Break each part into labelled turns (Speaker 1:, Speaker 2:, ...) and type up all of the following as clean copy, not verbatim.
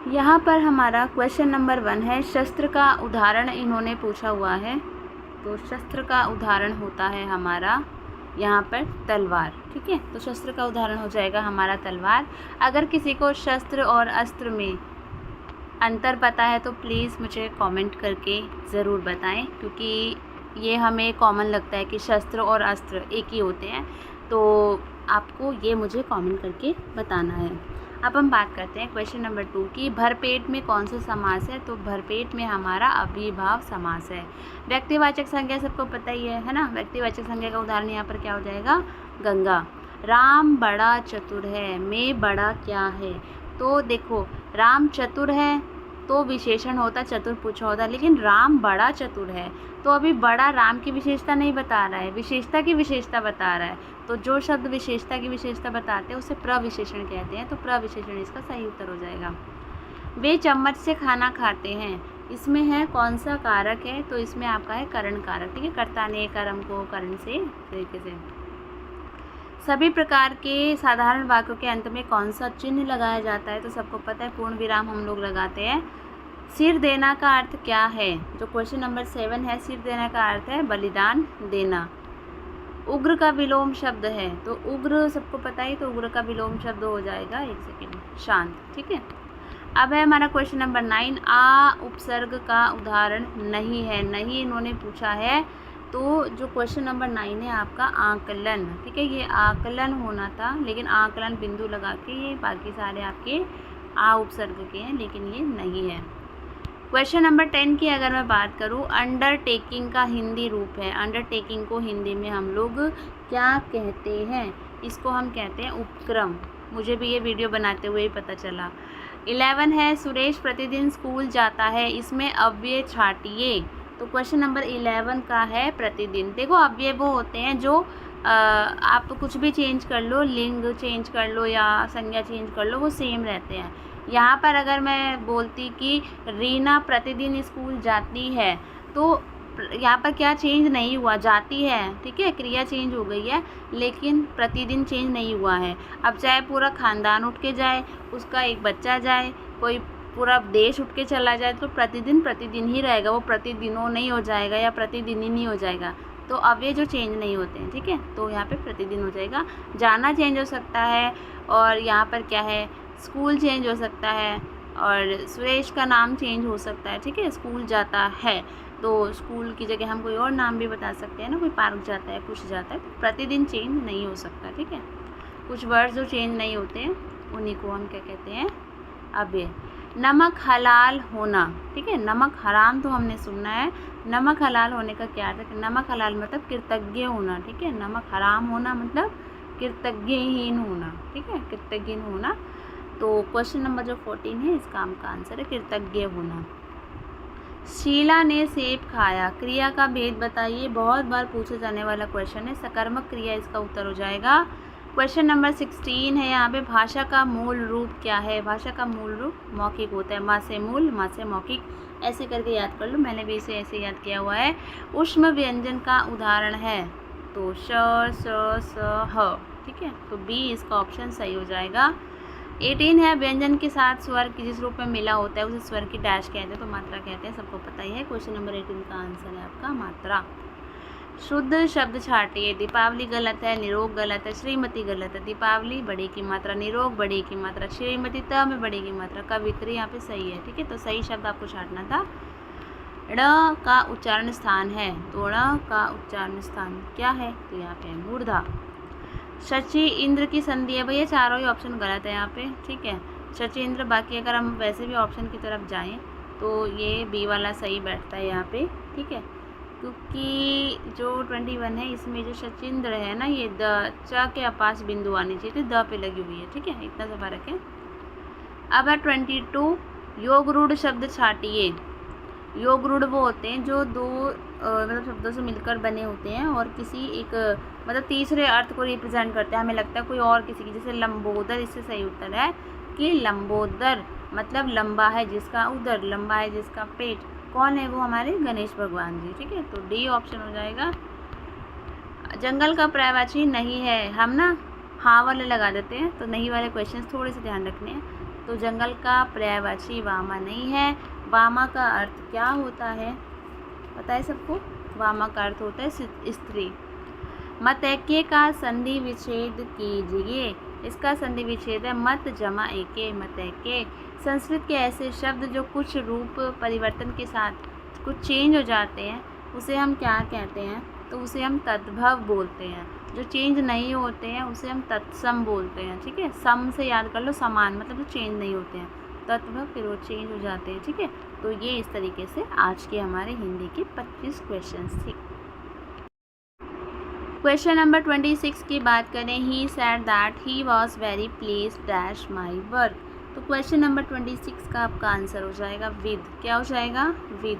Speaker 1: यहाँ पर हमारा क्वेश्चन नंबर 1 है, शस्त्र का उदाहरण इन्होंने पूछा हुआ है। तो शस्त्र का उदाहरण होता है हमारा यहाँ पर तलवार। ठीक है, तो शस्त्र का उदाहरण हो जाएगा हमारा तलवार। अगर किसी को शस्त्र और अस्त्र में अंतर पता है तो प्लीज़ मुझे कमेंट करके ज़रूर बताएं, क्योंकि ये हमें कॉमन लगता है कि शस्त्र और अस्त्र एक ही होते हैं। तो आपको ये मुझे कमेंट करके बताना है। अब हम बात करते हैं क्वेश्चन नंबर 2 की, भरपेट में कौन सा समास है। तो भरपेट में हमारा अव्ययीभाव समास है। व्यक्तिवाचक संज्ञा सबको पता ही है ना। व्यक्तिवाचक संज्ञा का उदाहरण यहाँ पर क्या हो जाएगा, गंगा। राम बड़ा चतुर है, में बड़ा क्या है। तो देखो, राम चतुर है तो विशेषण होता, चतुर पूछा होता, लेकिन राम बड़ा चतुर है तो अभी बड़ा राम की विशेषता नहीं बता रहा है, विशेषता की विशेषता बता रहा है। तो जो शब्द विशेषता की विशेषता बताते हैं उसे प्रविशेषण कहते हैं। तो प्रविशेषण इसका सही उत्तर हो जाएगा। वे चम्मच से खाना खाते हैं, इसमें है कौन सा कारक है। तो इसमें आपका है करण कारक। ठीक है, कर्ता ने कर्म को करण से तरीके से। सभी प्रकार के साधारण वाक्यों के अंत में कौन सा चिन्ह लगाया जाता है। तो सबको पता है, पूर्ण विराम हम लोग लगाते हैं। सिर देना का अर्थ क्या है। जो क्वेश्चन नंबर 7 है, सिर देना का अर्थ है बलिदान देना। उग्र का विलोम शब्द है, तो उग्र सबको पता ही, तो उग्र का विलोम शब्द हो जाएगा, एक सेकेंड, शांत। ठीक है, अब है हमारा क्वेश्चन नंबर 9, आ उपसर्ग का उदाहरण नहीं है। नहीं इन्होंने पूछा है। तो जो क्वेश्चन नंबर 9 है आपका आकलन। ठीक है, ये आकलन होना था, लेकिन आकलन बिंदु लगा के, ये बाकी सारे आपके आ उपसर्ग के हैं, लेकिन ये नहीं है। क्वेश्चन नंबर 10 की अगर मैं बात करूँ, अंडरटेकिंग का हिंदी रूप है। अंडरटेकिंग को हिंदी में हम लोग क्या कहते हैं। इसको हम कहते हैं उपक्रम। मुझे भी ये वीडियो बनाते हुए ही पता चला। 11 है, सुरेश प्रतिदिन स्कूल जाता है, इसमें अव्यय छाटिए। तो क्वेश्चन नंबर 11 का है प्रतिदिन। देखो, अव्यय वो होते हैं जो आप तो कुछ भी चेंज कर लो, लिंग चेंज कर लो या संज्ञा चेंज कर लो, वो सेम रहते हैं। यहाँ पर अगर मैं बोलती कि रीना प्रतिदिन स्कूल जाती है, तो यहाँ पर क्या चेंज नहीं हुआ, जाती है। ठीक है, क्रिया चेंज हो गई है, लेकिन प्रतिदिन चेंज नहीं हुआ है। अब चाहे पूरा खानदान उठ के जाए, उसका एक बच्चा जाए, कोई पूरा देश उठ के चला जाए, तो प्रतिदिन प्रतिदिन ही रहेगा, वो प्रतिदिनों नहीं हो जाएगा या प्रतिदिन ही नहीं हो जाएगा। तो अव्यय जो चेंज नहीं होते हैं। ठीक है, तो यहाँ पे प्रतिदिन हो जाएगा। जाना चेंज हो सकता है, और यहाँ पर क्या है, स्कूल चेंज हो सकता है, और सुरेश का नाम चेंज हो सकता है। ठीक है, स्कूल जाता है तो स्कूल की जगह हम कोई और नाम भी बता सकते हैं ना, कोई पार्क जाता है, कुछ जाता है। तो प्रतिदिन चेंज नहीं हो सकता। ठीक है, कुछ वर्ड जो चेंज नहीं होते हैं उन्हीं को हम क्या कहते हैं, अव्यय। नमक हलाल होना। ठीक है, नमक हराम तो हमने सुना है, नमक हलाल होने का क्या अर्थ है। नमक हलाल मतलब कृतज्ञ होना। ठीक है, नमक हराम होना मतलब कृतज्ञहीन होना। ठीक है, कृतज्ञहीन होना। तो क्वेश्चन नंबर जो 14 है, इसका आपका आंसर है कृतज्ञ होना। शीला ने सेब खाया, क्रिया का भेद बताइए। बहुत बार पूछे जाने वाला क्वेश्चन है, सकर्मक क्रिया इसका उत्तर हो जाएगा। क्वेश्चन नंबर 16 है, यहाँ पे भाषा का मूल रूप क्या है। भाषा का मूल रूप मौखिक होता है। माँ से मूल, माँ से मौखिक, ऐसे करके याद कर लो। मैंने भी इसे ऐसे याद किया हुआ है। ऊष्म व्यंजन का उदाहरण है, तो श, स, ह। ठीक है, तो बी इसका ऑप्शन सही हो जाएगा। 18 है, व्यंजन के साथ स्वर की जिस रूप में मिला होता है उसे स्वर की डैश कहते हैं, तो मात्रा कहते हैं, सबको पता ही है। क्वेश्चन नंबर 18 का आंसर है आपका मात्रा। शुद्ध शब्द छाटिए। दीपावली गलत है, निरोग गलत है, श्रीमती गलत है। दीपावली बड़ी की मात्रा, निरोग बड़ी की मात्रा, श्रीमती त में बड़ी की मात्रा, कवित्री यहाँ पे सही है। ठीक है, तो सही शब्द आपको छाटना था। ण का उच्चारण स्थान है, तो ण का उच्चारण स्थान क्या है, तो यहाँ पे मूर्धा। शचि इंद्र की संधि है, भैया चारों ही ऑप्शन गलत है यहाँ पे। ठीक है, शचि इंद्र। बाकी अगर हम वैसे भी ऑप्शन की तरफ जाएं तो ये बी वाला सही बैठता है यहाँ पे। ठीक है, क्योंकि जो 21 है इसमें जो शचीन्द्र है ना, ये द च के अपास बिंदु आनी चाहिए थी, द पे लगी हुई है। ठीक है, इतना सा फर्क है। अब है 22, योग रूढ़ शब्द छाटिए। योग रूढ़ वो होते हैं जो दो मतलब शब्दों से मिलकर बने होते हैं और किसी एक मतलब तीसरे अर्थ को रिप्रेजेंट करते हैं। हमें लगता है कोई और किसी की, जैसे लंबोदर, इससे सही उत्तर है कि लंबोदर मतलब लंबा है जिसका उदर, लंबा है जिसका पेट। कौन है वो, हमारे गणेश भगवान जी। ठीक है, तो डी ऑप्शन हो जाएगा। जंगल का पर्यायवाची नहीं है, हम ना हाँ वाले लगा देते हैं, तो नहीं वाले क्वेश्चन थोड़े से ध्यान रखने हैं। तो जंगल का पर्यायवाची वामा नहीं है। वामा का अर्थ क्या होता है पता है सबको? वामा का अर्थ होता है स्त्री। मतैक्य का संधि विच्छेद कीजिए। इसका संधि विच्छेद है मत जमा एके, मतैक्य। संस्कृत के ऐसे शब्द जो कुछ रूप परिवर्तन के साथ कुछ चेंज हो जाते हैं उसे हम क्या कहते हैं? तो उसे हम तद्भव बोलते हैं। जो चेंज नहीं होते हैं उसे हम तत्सम बोलते हैं। ठीक है, सम से याद कर लो, समान मतलब जो चेंज नहीं होते हैं। तत्भव फिर वो चेंज हो जाते हैं। ठीक है, तो ये इस तरीके से आज के हमारे हिंदी के 25 क्वेश्चंस थे। क्वेश्चन नंबर 26 की बात करें, he said that he was very please dash my work. तो क्वेश्चन नंबर 26 का आपका आंसर हो जाएगा विद। क्या हो जाएगा? With.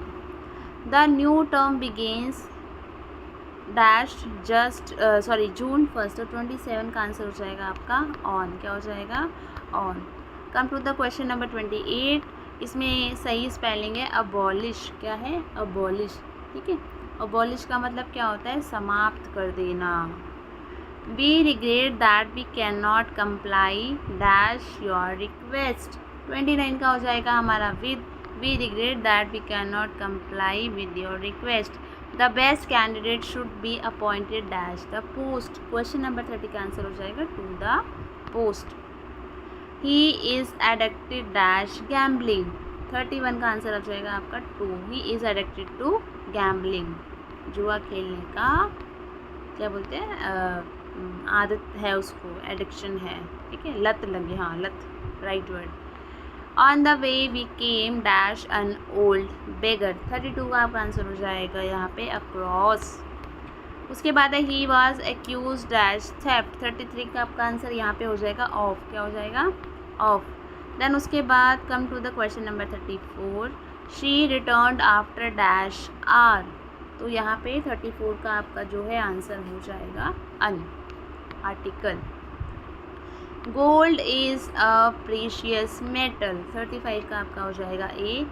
Speaker 1: The new term begins dash just June 1। तो 27 का आंसर हो जाएगा आपका ऑन। क्या हो जाएगा? On. Come to the question number 28। इसमें सही स्पेलिंग है अबॉलिश। क्या है? अबॉलिश। ठीक है, अबॉलिश का मतलब क्या होता है? समाप्त कर देना। We regret that we can not comply dash your request. 29 का हो जाएगा हमारा with. We regret that we can not comply with your request. The best candidate should be appointed dash the post. Question number 30 का answer हो जाएगा to the post. He is addicted dash gambling. 31 का answer हो जाएगा आपका to. He is addicted to gambling. जुआ खेलने का क्या बोलते हैं? आदत है उसको, एडिक्शन है। ठीक है, लत लगी। हाँ, लत right word. On the way we came dash an old beggar. 32 का आपका आंसर हो जाएगा यहाँ पे अक्रॉस। उसके बाद है he was accuse dash theft. 33 का आपका आंसर यहाँ पे हो जाएगा ऑफ। क्या हो जाएगा? ऑफ। देन उसके बाद come to the question number 34। She returned after dash R. तो यहाँ पे 34 का आपका जो है आंसर हो जाएगा an, article. Gold is a precious metal. 35 का आपका हो जाएगा ए।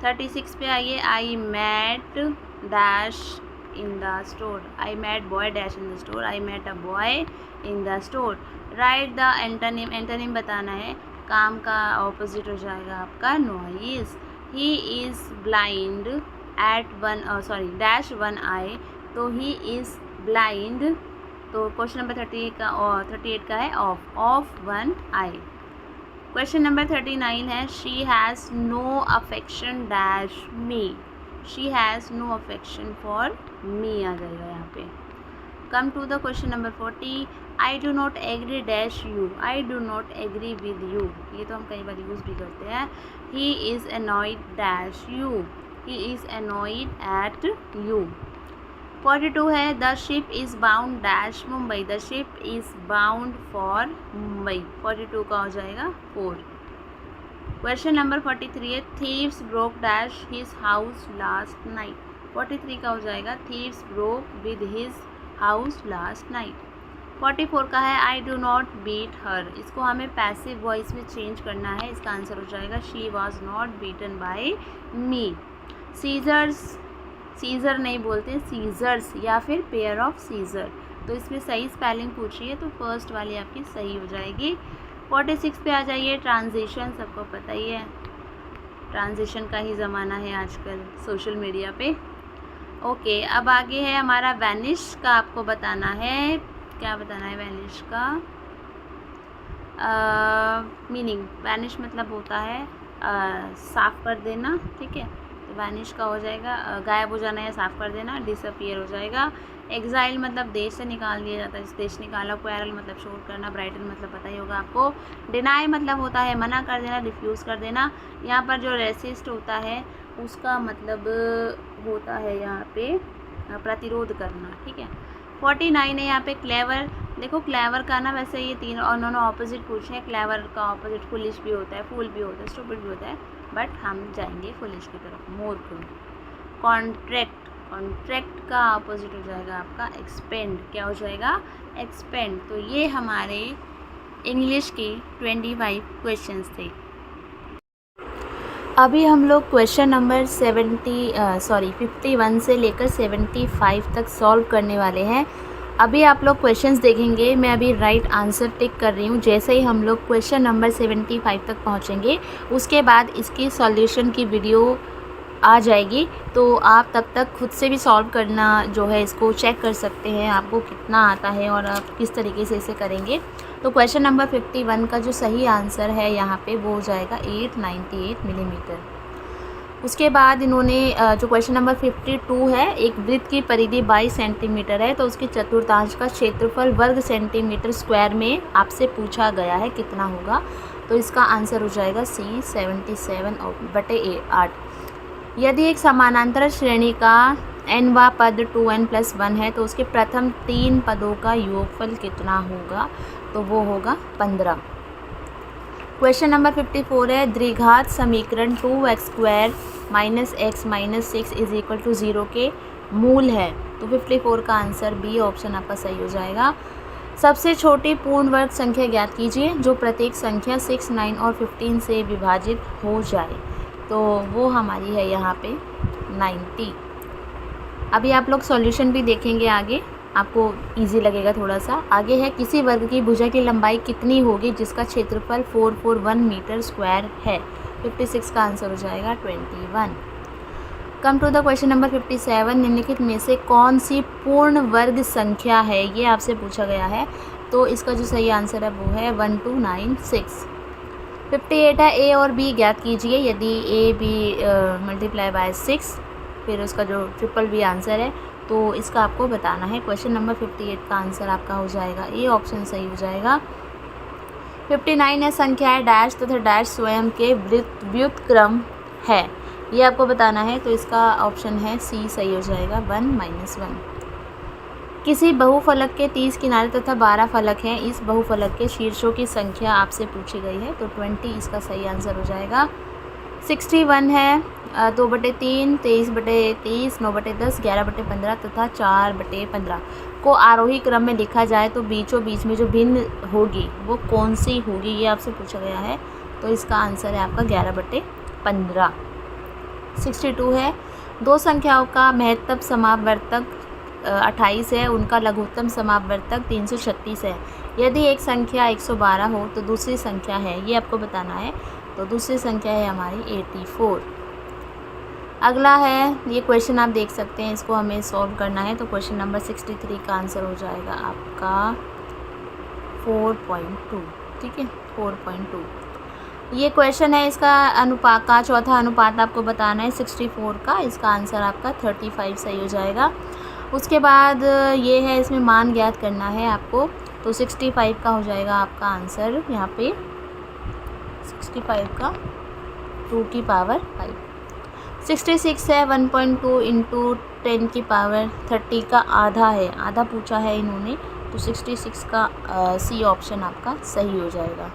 Speaker 1: 36 पे आइए, I met dash in the store. I met boy dash in the store. I met a boy in the store. Right the antonym. Antonym बताना है। Calm का opposite हो जाएगा आपका noise. He is blind at dash one eye. तो he is blind. तो question number 38 का है of one eye. Question number 39 है she has no affection dash me. She has no affection for me आ जाएगा यहाँ पे। Come to the question number 40। I do not agree dash you. I do not agree with you. ये तो हम कई बार यूज़ भी करते हैं। He is annoyed dash you. He is annoyed at you. 42 है the ship is bound dash Mumbai. The ship is bound for Mumbai. 42 का हो जाएगा 4। क्वेश्चन नंबर 43 है thieves broke dash his house last night. 43 का हो जाएगा thieves broke with his house last night. 44 का है I do not beat her. इसको हमें पैसिव वॉइस में चेंज करना है। इसका आंसर हो जाएगा she was not beaten by me. Scissor नहीं बोलते, सीज़र्स या फिर पेयर ऑफ सीज़र। तो इसमें सही स्पेलिंग पूछी है तो फर्स्ट वाली आपकी सही हो जाएगी। 46 पे आ जाइए, ट्रांजिशन सबको पता ही है, ट्रांजिशन का ही ज़माना है आजकल सोशल मीडिया पे। ओके, अब आगे है हमारा वैनिश का। आपको बताना है, क्या बताना है वैनिश का मीनिंग। वैनिश मतलब होता है साफ़ कर देना। ठीक है, तो वैनिश का हो जाएगा गायब हो जाना या साफ़ कर देना। डिसअपियर हो जाएगा। एग्जाइल मतलब देश से निकाल दिया जाता है, जिस देश निकाला। क्वेरल मतलब शोर करना। ब्राइटन मतलब पता ही होगा आपको। डिनाई मतलब होता है मना कर देना, रिफ्यूज़ कर देना। यहाँ पर जो रेसिस्ट होता है उसका मतलब होता है यहाँ पे प्रतिरोध करना। ठीक है। 49 है यहाँ पे क्लेवर। देखो क्लेवर का ना वैसे ये तीन और उन्होंने ऑपोजिट पूछे हैं। क्लेवर का ऑपोजिट फुलिश भी होता है, फूल भी होता है, स्टूपिड भी होता है, बट हम जाएंगे फुलिश की तरफ, मूर्ख। कॉन्ट्रैक्ट, कॉन्ट्रैक्ट का ऑपोजिट हो जाएगा आपका एक्सपेंड। क्या हो जाएगा? एक्सपेंड। तो ये हमारे इंग्लिश के 25 क्वेश्चंस थे। अभी हम लोग क्वेश्चन नंबर 51 से लेकर 75 तक सॉल्व करने वाले हैं। अभी आप लोग क्वेश्चंस देखेंगे, मैं अभी राइट आंसर टिक कर रही हूँ। जैसे ही हम लोग क्वेश्चन नंबर 75 तक पहुँचेंगे उसके बाद इसकी सॉल्यूशन की वीडियो आ जाएगी, तो आप तब तक खुद से भी सॉल्व करना जो है इसको चेक कर सकते हैं आपको कितना आता है और आप किस तरीके से इसे करेंगे। तो क्वेश्चन नंबर 51 का जो सही आंसर है यहाँ पे वो हो जाएगा 898 मिलीमीटर। उसके बाद इन्होंने जो क्वेश्चन नंबर 52 है, एक वृत्त की परिधि 22 सेंटीमीटर है तो उसके चतुर्थांश का क्षेत्रफल वर्ग सेंटीमीटर स्क्वायर में आपसे पूछा गया है, कितना होगा। तो इसका आंसर हो जाएगा C 77/8। यदि एक समानांतर श्रेणी का nवा पद 2n+1 है तो उसके प्रथम 3 पदों का योगफल कितना होगा, तो वो होगा 15। क्वेश्चन नंबर 54 है, द्विघात समीकरण 2x² - x - 6 = 0 के मूल है। तो 54 का आंसर बी ऑप्शन आपका सही हो जाएगा। सबसे छोटी पूर्ण वर्ग संख्या ज्ञात कीजिए जो प्रत्येक संख्या 6, 9 और 15 से विभाजित हो जाए। तो वो हमारी है यहाँ पे 90। अभी आप लोग सॉल्यूशन भी देखेंगे आगे, आपको इजी लगेगा थोड़ा सा। आगे है, किसी वर्ग की भुजा की लंबाई कितनी होगी जिसका क्षेत्रफल 441 मीटर स्क्वायर है। 56 का आंसर हो जाएगा 21। Come to the question number 57, निम्नलिखित में से कौन सी पूर्ण वर्ग संख्या है, ये आपसे पूछा गया है। तो इसका जो सही आंसर है वो है 1296। 58 है, ए और बी ज्ञात कीजिए यदि ए बी मल्टीप्लाई बाय 6, फिर उसका जो ट्रिपल बी आंसर है तो इसका आपको बताना है। क्वेश्चन नंबर 58 का आंसर आपका हो जाएगा ए ऑप्शन सही हो जाएगा। 59 है, संख्याएं डैश तथा डैश स्वयं के व्युत्क्रम है, ये आपको बताना है। तो इसका ऑप्शन है सी सही हो जाएगा 1 - 1। किसी बहुफलक के 30 किनारे तथा 12 फलक हैं, इस बहुफलक के शीर्षों की संख्या आपसे पूछी गई है। तो 20 इसका सही आंसर हो जाएगा। 61 है, 2/3, 23/30, 9/10, 11/15 तथा 4/15 को आरोही क्रम में लिखा जाए तो बीचों बीच में जो भिन्न होगी वो कौन सी होगी, ये आपसे पूछा गया है। तो इसका आंसर है आपका 11/15। 62 है, दो संख्याओं का महत्तम समापवर्तक 28 है, उनका लघुत्तम समापवर्तक 336 है। यदि एक संख्या 112 हो तो दूसरी संख्या है, ये आपको बताना है। तो दूसरी संख्या है हमारी 84। अगला है, ये क्वेश्चन आप देख सकते हैं, इसको हमें सॉल्व करना है। तो क्वेश्चन नंबर 63 का आंसर हो जाएगा आपका 4.2। ठीक है, 4.2 ये क्वेश्चन है। इसका अनुपात का चौथा अनुपात आपको बताना है 64 का। इसका आंसर आपका 35 सही हो जाएगा। उसके बाद ये है, इसमें मान ज्ञात करना है आपको। तो 65 का हो जाएगा आपका आंसर यहाँ पे 65 का 2 की पावर 5। 66 है, 1.2 × 10 की पावर 30 का आधा है, आधा पूछा है इन्होंने। तो 66 का सी ऑप्शन आपका सही हो जाएगा।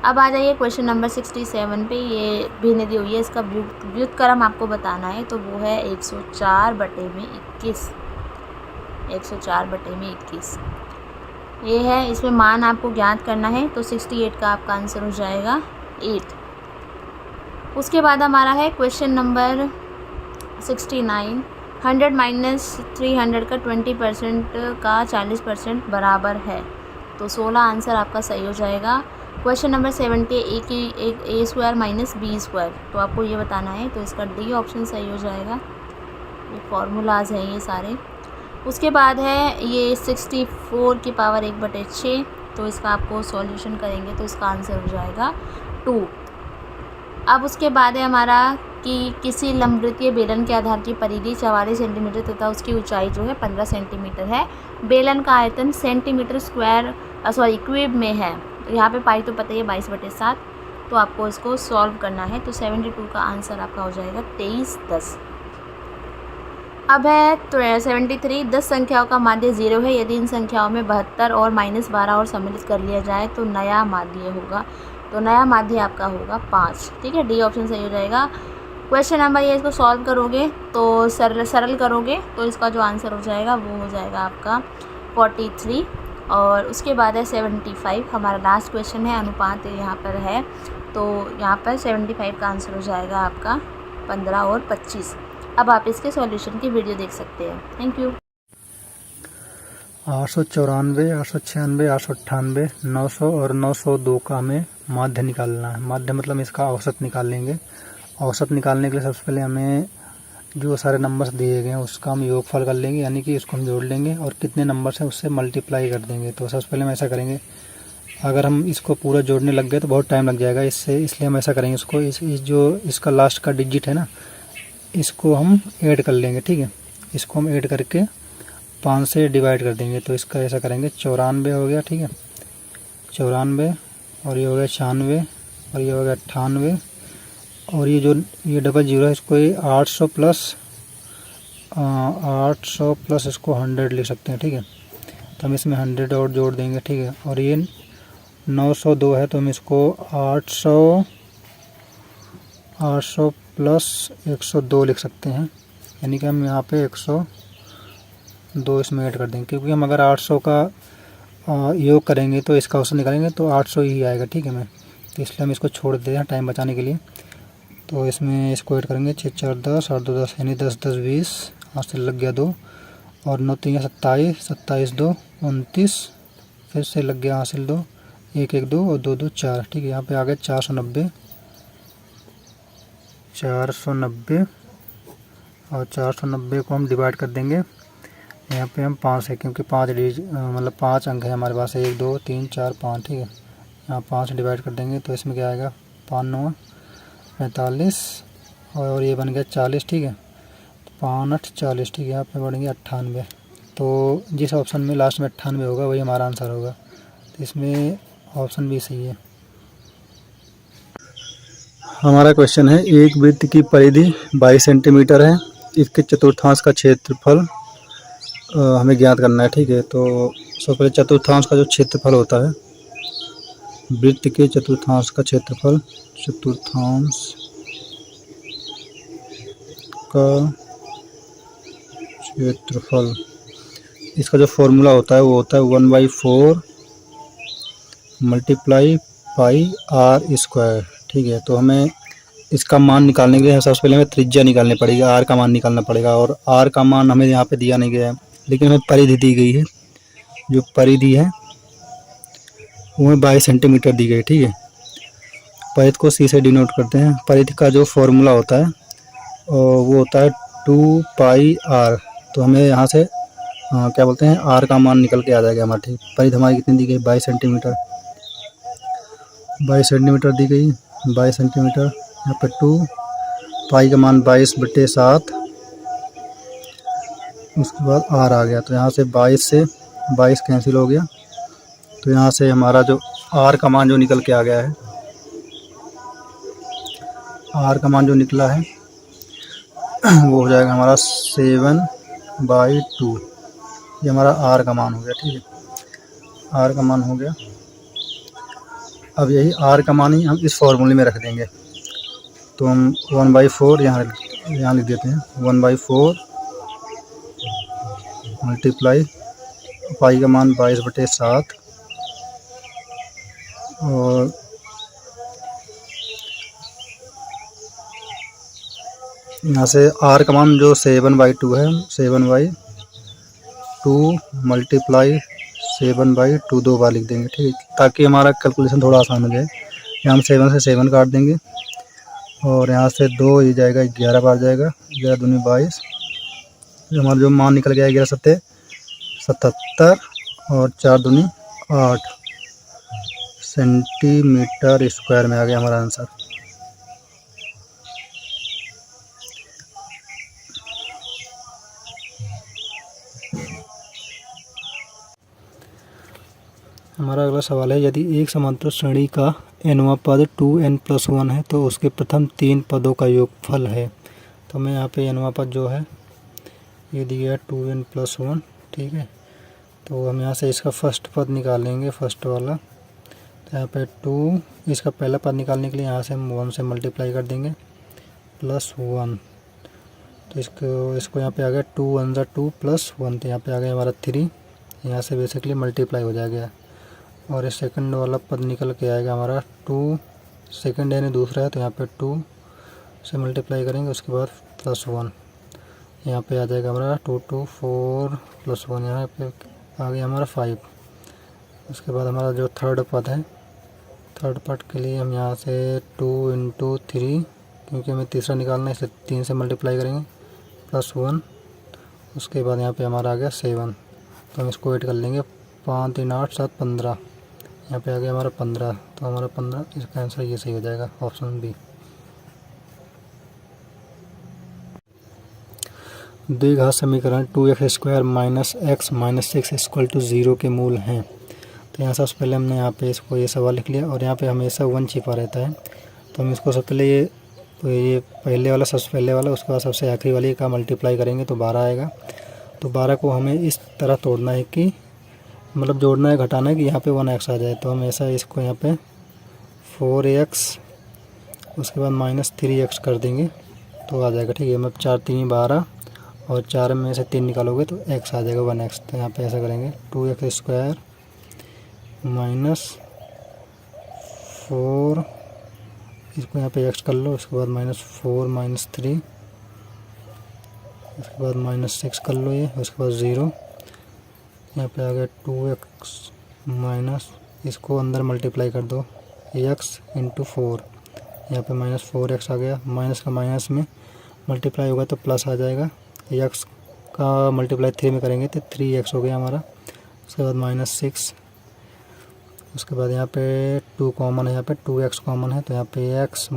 Speaker 1: अब आ जाइए क्वेश्चन नंबर 67 पे। ये भिन्न दी हुई है, इसका व्युत्क्रम आपको बताना है। तो वो है 104/21। 104/21 ये है, इसमें मान आपको ज्ञात करना है। तो 68 का आपका आंसर हो जाएगा 8। उसके बाद हमारा है क्वेश्चन नंबर 69, 100 - 300 का 20% का 40% बराबर है। तो 16 आंसर आपका सही हो जाएगा। क्वेश्चन नंबर 70, ए स्क्वायर - बी स्क्वायर, तो आपको ये बताना है। तो इसका डी ऑप्शन सही हो जाएगा। ये फार्मूलाज हैं ये सारे। उसके बाद है ये 64 की पावर 1/6। तो इसका आपको सॉल्यूशन करेंगे तो इसका आंसर हो जाएगा 2। अब उसके बाद है हमारा कि किसी लंबवृत्तीय बेलन के आधार की परिधि 44 सेंटीमीटर तथा उसकी ऊंचाई जो है 15 सेंटीमीटर है। बेलन का आयतन सेंटीमीटर स्क्वायर क्यूब में है। यहाँ पे पाई तो पता ही है 22/7। तो आपको इसको सॉल्व करना है। तो 72 का आंसर आपका हो जाएगा 23/10। अब है तो 73, 10 संख्याओं का माध्य 0 है। यदि इन संख्याओं में 72 और -12 और सम्मिलित कर लिया जाए तो नया माध्य होगा। तो नया माध्य आपका होगा 5। ठीक है, डी ऑप्शन सही हो जाएगा। क्वेश्चन नंबर ये, इसको सॉल्व करोगे तो सरल करोगे तो इसका जो आंसर हो जाएगा वो हो जाएगा आपका 43। और उसके बाद है 75, हमारा लास्ट क्वेश्चन है। अनुपात यहाँ पर है, तो यहाँ पर 75 का आंसर हो जाएगा आपका 15 और 25। अब आप इसके सॉल्यूशन की वीडियो देख सकते हैं। Thank you.
Speaker 2: 894, 896, 898, 900 और 902 का हमें माध्य निकालना है। माध्य मतलब इसका औसत निकाल लेंगे। औसत निकालने के लिए सबसे पहले हमें जो सारे नंबर्स दिए गए हैं उसका हम योगफल कर लेंगे, यानी कि उसको हम जोड़ लेंगे और कितने नंबर्स हैं उससे मल्टीप्लाई कर देंगे। तो सबसे पहले हम ऐसा करेंगे, अगर हम इसको पूरा जोड़ने लग गए तो बहुत टाइम लग जाएगा इसलिए हम ऐसा करेंगे, इसको इस जो इसका लास्ट का डिजिट है ना, इसको हम ऐड कर लेंगे। ठीक है, इसको हम ऐड करके 5 से डिवाइड कर देंगे। तो इसका ऐसा करेंगे, 94 हो गया। ठीक है, 94 और ये हो गया 96 और ये हो गया 98 और ये जो ये डबल जीरो है इसको ये 800 प्लस इसको 100 लिख सकते हैं। ठीक है, तो हम इसमें 100 और जोड़ देंगे। ठीक है, और ये 902 है तो हम इसको 800 प्लस 102 लिख सकते हैं, यानी कि हम यहाँ पे 102 इसमें ऐड कर देंगे, क्योंकि हम अगर 800 का योग करेंगे तो इसका औसत निकालेंगे तो 800 ही आएगा। ठीक है, तो इसलिए हम इसको छोड़ देते हैं टाइम बचाने के लिए। तो इसमें इसको ऐड करेंगे 6 4 10 8 2 10, यानी 10 10 20, हाथ से लग गया 2 और 9 3 27, 27 2 29, फिर से लग गया हासिल 2, 1 1 2 और 2 2 4। ठीक है, यहाँ पे आ गया 490 और 490 को हम डिवाइड कर देंगे। यहाँ पे हम 5 है, क्योंकि 5 मतलब 5 अंक है हमारे पास, 1 2 3 4 5। ठीक है, यहाँ 5 डिवाइड कर देंगे तो इसमें क्या आएगा, 5 9 45 और ये बन गया 40। ठीक है, 5 8 40। ठीक है, यहाँ पे बढ़ेंगे 98। तो जिस ऑप्शन में लास्ट में 98 होगा वही हमारा आंसर होगा। तो इसमें ऑप्शन भी सही है। हमारा क्वेश्चन है, एक वृत्त की परिधि 22 सेंटीमीटर है, इसके चतुर्थांश का क्षेत्रफल हमें ज्ञात करना है। ठीक है, तो सबसे पहले चतुर्थांश का जो क्षेत्रफल होता है, वृत्त के चतुर्थांश का क्षेत्रफल, चतुर्थांश का क्षेत्रफल, इसका जो फॉर्मूला होता है वो होता है 1/4 मल्टीप्लाई पाई आर स्क्वायर। ठीक है, तो हमें इसका मान निकालने के लिए सबसे पहले हमें त्रिज्या निकालनी पड़ेगी, आर का मान निकालना पड़ेगा, और आर का मान हमें यहाँ पे दिया नहीं गया है, लेकिन हमें परिधि दी गई है। जो परिधि है वो 22 सेंटीमीटर दी गई। ठीक है, परिधि को सी से डिनोट करते हैं। परिधि का जो फॉर्मूला होता है वो होता है 2 पाई आर। तो हमें यहाँ से क्या बोलते हैं, आर का मान निकल के आ जाएगा हमारा। ठीक, परिधि हमारी कितनी दी गई, 22 सेंटीमीटर। 22 सेंटीमीटर दी गई, 22 सेंटीमीटर। यहाँ पे 2 पाई का मान 22/7, उसके बाद आर आ गया। तो यहाँ से 22 से 22 कैंसिल हो गया, तो यहाँ से हमारा जो आर का मान जो निकल के आ गया है, आर का मान जो निकला है वो हो जाएगा हमारा 7/2। ये हमारा आर का मान हो गया। ठीक है, आर का मान हो गया। अब यही आर का मान ही हम इस फॉर्मूले में रख देंगे। तो हम 1/4 यहाँ लिख देते हैं, 1/4 मल्टीप्लाई पाई का मान 22/7 और यहाँ से आर का मान जो 7/2 है, 7/2 मल्टीप्लाई 7/2 2 बार लिख देंगे। ठीक है, ताकि हमारा कैलकुलेशन थोड़ा आसान हो जाए। यहाँ हम 7 से 7 काट देंगे और यहाँ से 2 ये जाएगा, 11 बार जाएगा, 11 दूनी 22। हमारा जो मान निकल गया 11 सत्ते 77 और 4 दूनी 8 सेंटीमीटर स्क्वायर में आ गया हमारा आंसर। हमारा अगला सवाल है, यदि एक समांतर श्रेणी का nवां पद 2n+1 है तो उसके प्रथम 3 पदों का योगफल है। तो हमें यहाँ पे nवां पद जो है ये दिया है 2n+1। ठीक है, तो हम यहाँ से इसका फर्स्ट पद निकालेंगे, फर्स्ट वाला। तो यहाँ पे 2, इसका पहला पद निकालने के लिए यहाँ से हम 1 से मल्टीप्लाई कर देंगे +1। तो इसको यहाँ पे आ गया 2 1 2 +1, तो यहाँ पे आ गया हमारा 3। यहाँ से बेसिकली मल्टीप्लाई हो जाएगा और इस सेकंड वाला पद निकल के आएगा हमारा 2, सेकंड यानी दूसरा है, तो यहाँ पे 2 से मल्टीप्लाई करेंगे, उसके बाद +1। यहाँ पे आ जाएगा हमारा 2 2 4 +1, यहाँ पे आ गया हमारा 5। उसके बाद हमारा जो थर्ड पद है, थर्ड पार्ट के लिए हम यहाँ से 2 × 3, क्योंकि हमें तीसरा निकालना है इसलिए 3 से मल्टीप्लाई करेंगे, +1। उसके बाद यहाँ पे हमारा आ गया 7, तो हम इसको ऐड कर लेंगे। 5 × 3 = 8, 7 = 15। यहाँ पे आ गया हमारा 15, तो हमारा 15, इसका आंसर ये सही हो जाएगा, ऑप्शन बी। द्विघात समीकरण 2x² - x - 6 = 0 के मूल हैं। तो यहाँ सबसे पहले हमने यहाँ पे इसको ये सवाल लिख लिया, और यहाँ पे हमेशा 1 छिपा रहता है, तो हम इसको सबसे पहले ये पहले वाला सबसे पहले वाला, उसके बाद सबसे आखिरी वाली का मल्टीप्लाई करेंगे तो 12 आएगा। तो 12 को हमें इस तरह तोड़ना है कि मतलब जोड़ना है, घटाना है कि यहाँ पे 1x आ जाए। तो हम ऐसा इसको यहाँ पे 4x, उसके बाद -3x कर देंगे तो आ जाएगा, ठीक है। मतलब 4 × 3 = 12, और 4 में से 3 निकालोगे तो x आ जाएगा, 1x। तो यहाँ पे ऐसा करेंगे 2x² -4, इसको यहाँ पे x कर लो, उसके बाद -4 - 3, उसके बाद -6 कर लो ये, उसके बाद 0। यहाँ पे आ गया 2x माइनस, इसको अंदर मल्टीप्लाई कर दो, x × 4, यहाँ पे -4x आ गया। माइनस का माइनस में मल्टीप्लाई होगा तो प्लस आ जाएगा। x का मल्टीप्लाई 3 में करेंगे तो 3x हो गया हमारा। उसके बाद -6, उसके बाद यहाँ पे 2 कॉमन है, यहाँ पे 2x कॉमन है, तो यहाँ पे x -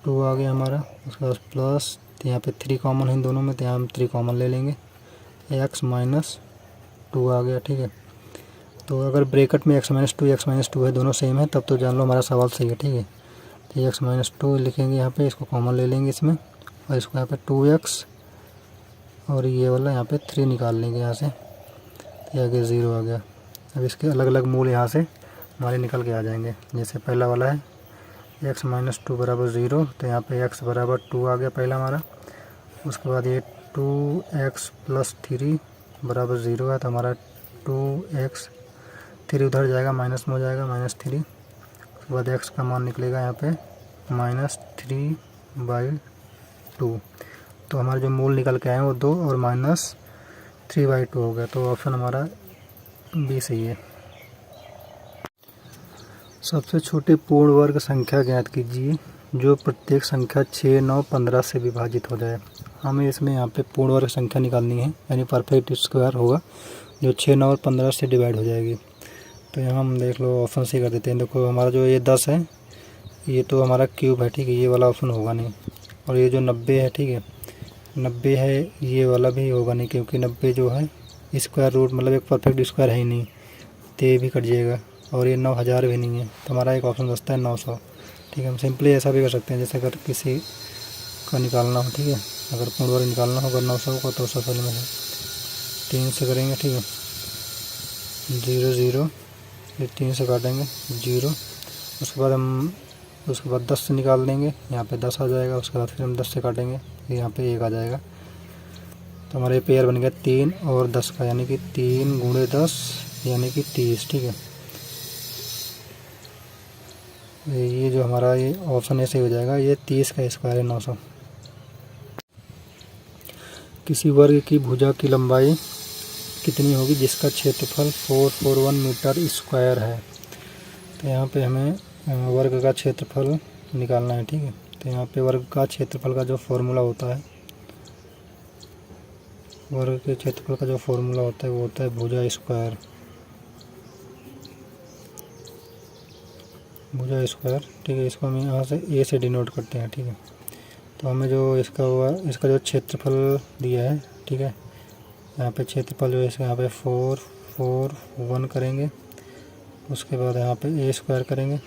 Speaker 2: 2 आ गया हमारा। उसके बाद प्लस, तो यहाँ पे 3 कॉमन है इन दोनों में, तो यहाँ हम 3 कॉमन ले लेंगे, x - 2 आ गया, ठीक है। तो अगर ब्रैकेट में x - 2 x - 2 है, दोनों सेम है, तब तो जान लो हमारा सवाल सही है, ठीक है। तो x - 2 लिखेंगे यहाँ पे, इसको कॉमन ले लेंगे इसमें, और इसको यहाँ पे 2x, और ये वाला यहाँ पे 3 निकाल लेंगे यहाँ से, तो आगे 0 आ गया। अब इसके अलग अलग मूल यहाँ से हमारे निकल के आ जाएंगे। जैसे पहला वाला है x - 2 = 0, तो यहाँ पे x = 2 आ गया पहला हमारा। उसके बाद ये 2x + 3 = 0 है, तो हमारा 2x, 3 उधर जाएगा, माइनस में हो जाएगा, -3। उसके बाद x का मान निकलेगा यहाँ पे -3/2। तो हमारे जो मूल निकल के आए हैं वो 2 और -3/2 हो गया। तो ऑप्शन हमारा बी सही है। सबसे छोटी पूर्ण वर्ग संख्या ज्ञात कीजिए जो प्रत्येक संख्या 6, 9, 15 से विभाजित हो जाए। हमें इसमें यहाँ पे पूर्ण वर्ग संख्या निकालनी है, यानी परफेक्ट स्क्वायर होगा जो 6, 9 और 15 से डिवाइड हो जाएगी। तो यहाँ हम देख लो ऑप्शन सी कर देते हैं। देखो हमारा जो ये 10 है, ये तो हमारा क्यूब है, ठीक है, ये वाला ऑप्शन होगा नहीं। और ये जो 90 है, ठीक है, 90 है, ये वाला भी होगा नहीं, क्योंकि 90 जो है स्क्वायर रूट मतलब एक परफेक्ट स्क्वायर है ही नहीं, तो ये भी कट जाएगा। और ये 9000 भी नहीं है, तो हमारा एक ऑप्शन बचता है 900, ठीक है। हम सिंपली ऐसा भी कर सकते हैं, जैसे अगर किसी का निकालना हो, ठीक है, अगर पूर्ण वर्ग निकालना होगा 900 को, तो 100 में से 3 से करेंगे, ठीक है, 0 0, ये 3 से काटेंगे 0। उसके बाद 10 से निकाल देंगे, यहाँ पे 10 आ जाएगा। उसके बाद फिर हम 10 से काटेंगे, यहाँ पे 1 आ जाएगा। तो हमारे पेयर बन गया 3 और 10 का, यानी कि 3 × 10 यानी कि 30, ठीक है। ये जो हमारा ये ऑप्शन ऐसे हो जाएगा, ये 30 का स्क्वायर है 900। किसी वर्ग की भुजा की लंबाई कितनी होगी जिसका क्षेत्रफल 441 मीटर स्क्वायर है। तो यहाँ पे हमें वर्ग का क्षेत्रफल निकालना है, ठीक है। तो यहाँ पे वर्ग का क्षेत्रफल का जो फॉर्मूला होता है, वर्ग के क्षेत्रफल का जो फॉर्मूला होता है वो होता है भुजा स्क्वायर, भुजा स्क्वायर, ठीक है। इसको हम यहाँ से ए से डिनोट करते हैं, ठीक है। तो हमें जो इसका हुआ, इसका जो क्षेत्रफल दिया है, ठीक है, यहाँ पे क्षेत्रफल जो है इसका यहाँ पे 441 करेंगे। उसके बाद यहाँ पे ए स्क्वायर करेंगे।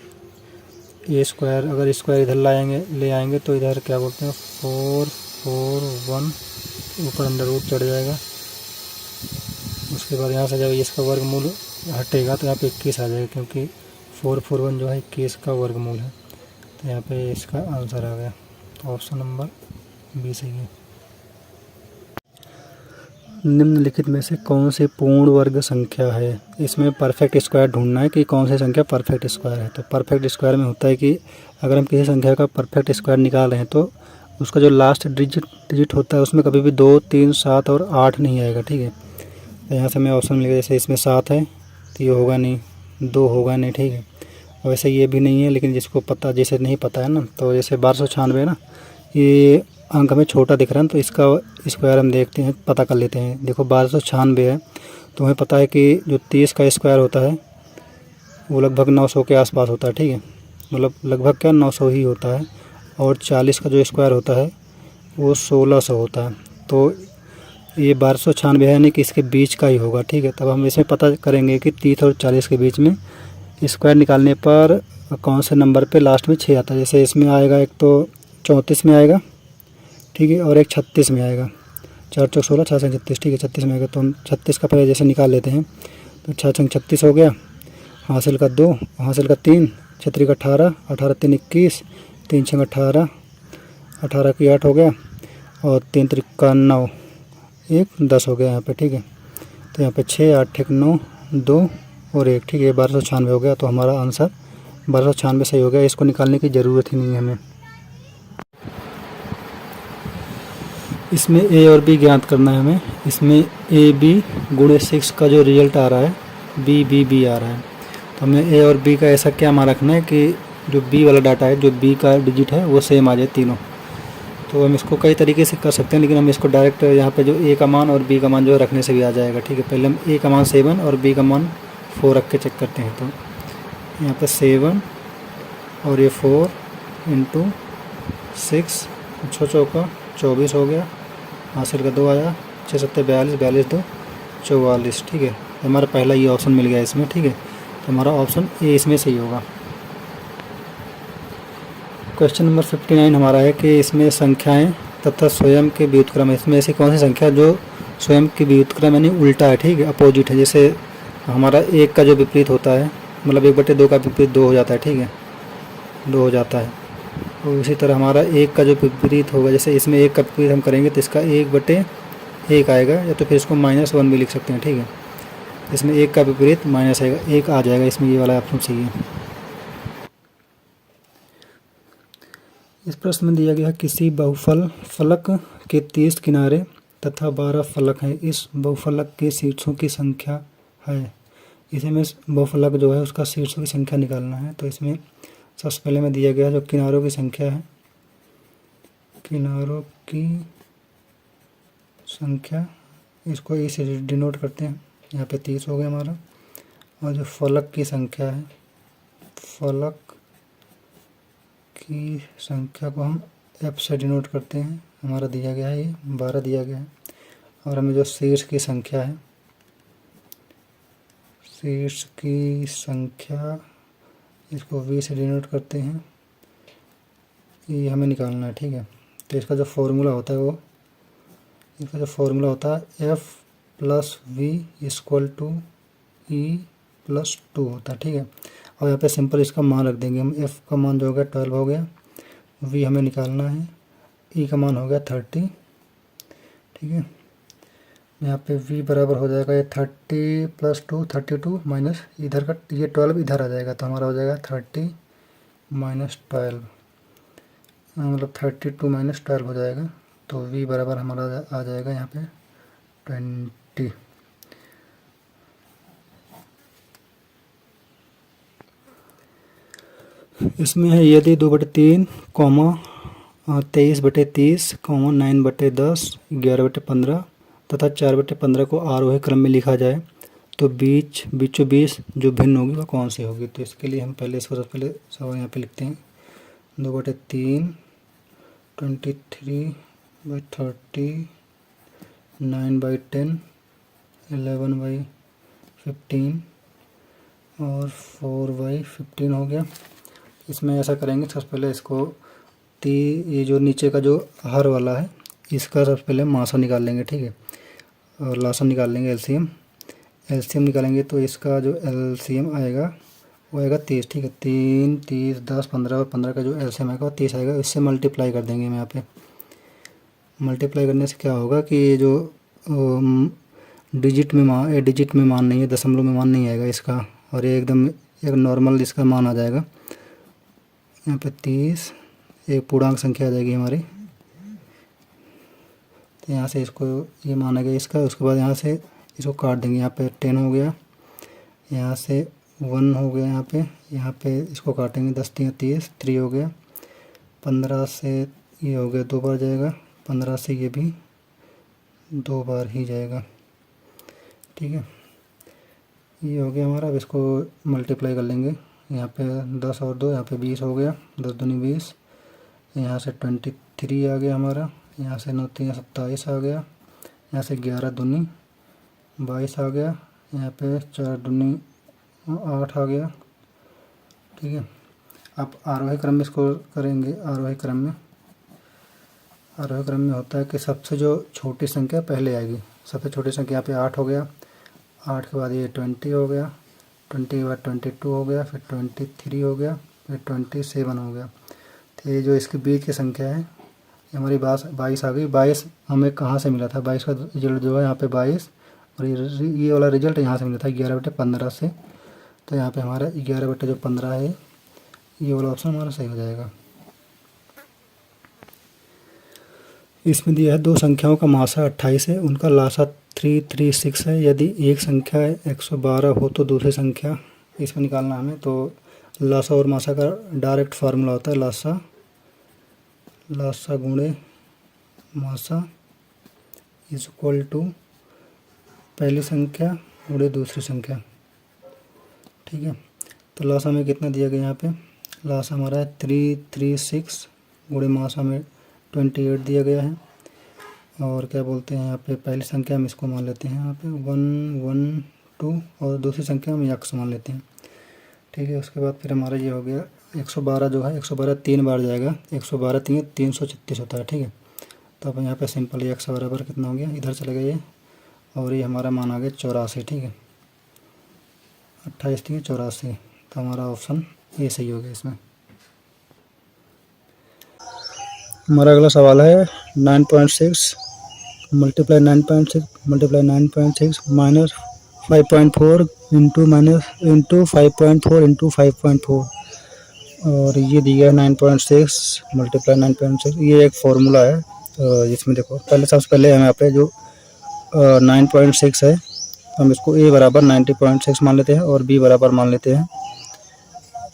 Speaker 2: ए स्क्वायर अगर स्क्वायर इधर ले आएंगे तो इधर क्या बोलते हैं 441, ऊपर अंदर रूट चढ़ जाएगा। उसके बाद यहाँ से जब इसका वर्गमूल हटेगा तो यहाँ पे 21 आ जाएगा, क्योंकि 441 जो है 21 का वर्गमूल है। तो यहाँ पे इसका आंसर आ गया, तो ऑप्शन नंबर बी सही है। निम्नलिखित में से कौन सी पूर्ण वर्ग संख्या है। इसमें परफेक्ट स्क्वायर ढूंढना है कि कौन सी संख्या परफेक्ट स्क्वायर है। तो परफेक्ट स्क्वायर में होता है कि अगर हम किसी संख्या का परफेक्ट स्क्वायर निकाल रहे हैं तो उसका जो लास्ट डिजिट होता है उसमें कभी भी 2, 3, 7 और 8 नहीं आएगा, ठीक है। तो यहाँ से हमें ऑप्शन मिलेगा, जैसे इसमें 7 है तो ये होगा नहीं, 2 होगा नहीं, ठीक है। वैसे ये भी नहीं है, लेकिन जिसको पता, जैसे नहीं पता है ना, तो जैसे 1296 ना, ये अंक हमें छोटा दिख रहा है, तो इसका स्क्वायर हम देखते हैं, पता कर लेते हैं। देखो 1296 है, तो हमें पता है कि जो 30 का स्क्वायर होता है वो लगभग 900 के आसपास होता है, ठीक है। मतलब लगभग क्या 900 ही होता है। और 40 का जो स्क्वायर होता है वो 1600 होता है। तो ये 1296 है, यानी कि इसके बीच का ही होगा, ठीक है। तब हम इसमें पता करेंगे कि 30 और 40 के बीच में स्क्वायर निकालने पर कौन से नंबर पे लास्ट में 6 आता है। जैसे इसमें आएगा, एक तो 34 में आएगा, ठीक है, और एक 36 में आएगा। 4 चौक 16, 6 36, ठीक है, 36 में आएगा। तो हम 36 का पहले जैसे निकाल लेते हैं, तो 6 36 हो गया, हासिल का 2, हासिल का 3, छतरी का 18, 18 3 21, 3 6 18, 18 की 8 हो गया, और 3 3 9, 1 10 हो गया यहाँ पे, ठीक है। तो यहाँ पे 6 8 1 9 2 और 1, ठीक है, 1296 हो गया। तो हमारा आंसर 1296 सही हो गया। इसको निकालने की ज़रूरत ही नहीं है हमें। इसमें ए और बी ज्ञात करना है हमें। इसमें ए बी गुणे 6 का जो रिजल्ट आ रहा है, बी बी बी आ रहा है। तो हमें ए और बी का ऐसा क्या मान रखना है कि जो बी वाला डाटा है, जो बी का डिजिट है वो सेम आ जाए तीनों। तो हम इसको कई तरीके से कर सकते हैं, लेकिन हम इसको डायरेक्ट यहाँ पे जो ए का मान और बी का मान जो है रखने से भी आ जाएगा, ठीक है। पहले हम ए का मान 7 और बी का मान 4 रख के चेक करते हैं। तो यहाँ पे 7 और ये 4 इंटू 6, 6 चौका 24 हो गया, हासिल का 2 आया, 6 7 42, 42 2 44, ठीक है। तो हमारा पहला ये ऑप्शन मिल गया इसमें, ठीक है। तो हमारा ऑप्शन ए इसमें सही होगा। क्वेश्चन नंबर 59 हमारा है कि इसमें संख्याएं तथा स्वयं के व्युत्क्रम है। इसमें ऐसी कौन सी संख्या जो स्वयं के व्युत्क्रम यानी उल्टा है, ठीक है, अपोजिट है। जैसे हमारा 1 का जो विपरीत होता है, मतलब 1/2 का विपरीत 2 हो जाता है, ठीक है, 2 हो जाता है। और इसी तरह हमारा 1 का जो विपरीत होगा, जैसे इसमें 1 का विपरीत हम करेंगे तो इसका 1/1 आएगा, या तो फिर इसको -1 भी लिख सकते हैं, ठीक है। इसमें 1 का विपरीत माइनस आएगा, 1 आ जाएगा इसमें, ये वाला ऑप्शन सही है। इस प्रश्न में दिया गया किसी बहुफल फलक के 30 किनारे तथा 12 फलक हैं, इस बहुफलक के शीर्षों की संख्या है। इसे में बहुफलक जो है उसका शीर्षों की संख्या निकालना है। तो इसमें सबसे पहले में दिया गया जो किनारों की संख्या है, किनारों की संख्या, इसको ए से डिनोट करते हैं। यहाँ पे 30 हो गया हमारा। और जो फलक की संख्या है, फलक की संख्या को हम एफ से डिनोट करते हैं। हमारा दिया गया है ये 12 दिया गया है। और हमें जो शीर्ष की संख्या है, शीर्ष की संख्या, इसको वी से डिनोट करते हैं, ये हमें निकालना है, ठीक है। तो इसका जो फॉर्मूला होता है वो, इसका जो फॉर्मूला होता है F plus V equal to E plus 2 होता है, ठीक है। और यहाँ पे सिंपल इसका मान रख देंगे हम। एफ़ का मान जो हो गया 12 हो गया, वी हमें निकालना है, ई का मान हो गया 30, ठीक है। यहाँ पे वी बराबर हो जाएगा ये 30 + 2 32 माइनस इधर का ये 12 इधर आ जाएगा, तो हमारा हो जाएगा 30 - 12, मतलब 32 - 12 हो जाएगा। तो वी बराबर हमारा आ जाएगा यहाँ पे 20। इसमें है यदि 2/3, 23/30, 9/10, 11/15 तथा 4/15 को आरोही क्रम में लिखा जाए तो बीचों बीच जो भिन्न होगी वह कौन सी होगी। तो इसके लिए हम पहले इसको सबसे पहले सवाल यहाँ पे लिखते हैं। 2/3 23/30, 9/10, 11/15 और 4/15 हो गया। इसमें ऐसा करेंगे, सबसे पहले इसको ये जो नीचे का जो हर वाला है इसका सबसे पहले मासा निकाल लेंगे, ठीक है, और लासन निकाल लेंगे, एलसीएम निकालेंगे। तो इसका जो एलसीएम आएगा वो आएगा 30, ठीक है। 3 30 10 15 और 15 का जो एलसीएम आएगा वो 30 आएगा। इससे मल्टीप्लाई कर देंगे हम यहाँ पे। मल्टीप्लाई करने से क्या होगा कि ये जो डिजिट में मान नहीं है, दशमलव में मान नहीं आएगा इसका, और ये एकदम एक नॉर्मल इसका मान आ जाएगा। यहाँ पे 30 एक पूर्णांक संख्या आ जाएगी हमारी। तो यहाँ से इसको ये माना गया इसका। उसके बाद यहाँ से इसको काट देंगे। यहाँ पे 10 हो गया, यहाँ से 1 हो गया, यहाँ पे इसको काटेंगे, 10 3 30, 3 हो गया, 15 से ये हो गया 2 बार जाएगा, 15 से ये भी 2 बार ही जाएगा, ठीक है। ये हो गया हमारा। अब इसको मल्टीप्लाई कर लेंगे। यहाँ पे 10 और 2, यहाँ पे 20 हो गया, 10 दूनी 20, यहाँ से 23 आ गया हमारा, यहाँ से 9 3 27 आ गया, यहाँ से 11 दूनी 22 आ गया, यहाँ पे 4 दूनी 8 आ गया, ठीक है। अब आरोही क्रम में इसको करेंगे। आरोही क्रम में होता है कि सबसे जो छोटी संख्या पहले आएगी। सबसे छोटी संख्या यहाँ पे 8 हो गया, 8 के बाद ये 20 हो गया, 20 के बाद 22 हो गया, फिर 23 हो गया, फिर 27 हो गया। तो ये जो इसके बीच की संख्या है ये हमारी 22 आ गई। 22 हमें कहाँ से मिला था? 22 का रिजल्ट जो है यहाँ पे 22, और ये वाला रिजल्ट यहाँ से मिला था 11/15 से। तो यहाँ पे हमारा 11/15 है, ये वाला ऑप्शन हमारा सही हो जाएगा। इसमें दिया है 2 संख्याओं का मासा 28 है, उनका लासा 336 है। यदि एक संख्या 112 हो तो दूसरी संख्या इसमें निकालना हमें। तो लासा और मासा का डायरेक्ट फार्मूला होता है लासा गुणे मासा इज इक्वल टू पहली संख्या गुणे दूसरी संख्या, ठीक है। तो लासा में कितना दिया गया? यहाँ पे लासा हमारा है 336 गुणे मासा में 28 दिया गया है। और क्या बोलते हैं यहाँ पे पहली संख्या हम इसको मान लेते हैं यहाँ पे 1 1 2, और दूसरी संख्या हम x मान लेते हैं, ठीक है। उसके बाद फिर हमारा ये हो गया 112 जो है 112 3 बार जाएगा, 112 336 होता है, ठीक है। तो अब यहाँ पे सिंपल x बराबर कितना हो गया, इधर चले गए ये, और ये हमारा मान आ गया 84, ठीक है। 28 3 84, तो हमारा ऑप्शन ये सही हो गया इसमें। हमारा अगला सवाल है 9.6 मल्टीप्लाई 9.6 माइनस 5.4 इंटू 5.4 इंटू 5.4, और ये दिया है 9.6 मल्टीप्लाई 9.6। ये एक फार्मूला है। इसमें देखो सबसे पहले हम यहाँ पे जो 9.6 है हम इसको a बराबर 90.6 मान लेते हैं और b बराबर मान लेते हैं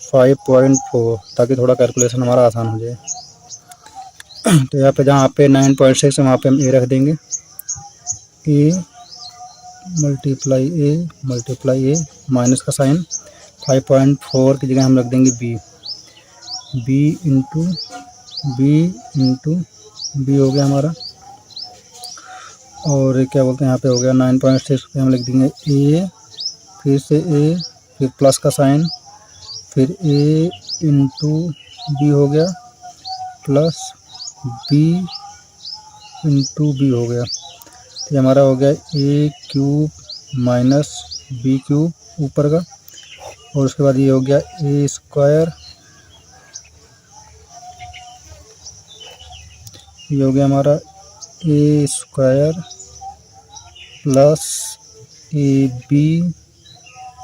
Speaker 2: 5.4, ताकि थोड़ा कैलकुलेशन हमारा आसान हो जाए। तो यहाँ पे जहाँ पे 9.6 है वहाँ पे हम a रख देंगे, a मल्टीप्लाई a माइनस का साइन, 5.4 की जगह हम रख देंगे b इंटू b हो गया हमारा। और क्या बोलते हैं यहाँ पे हो गया 9.6 पे हम लिख देंगे a, फिर से a, फिर प्लस का साइन, फिर a इंटू b हो गया, प्लस b इंटू b हो गया। तो हमारा हो गया a cube minus b cube ऊपर का, और उसके बाद ये हो गया a स्क्वायर, ये हो गया हमारा a square plus A B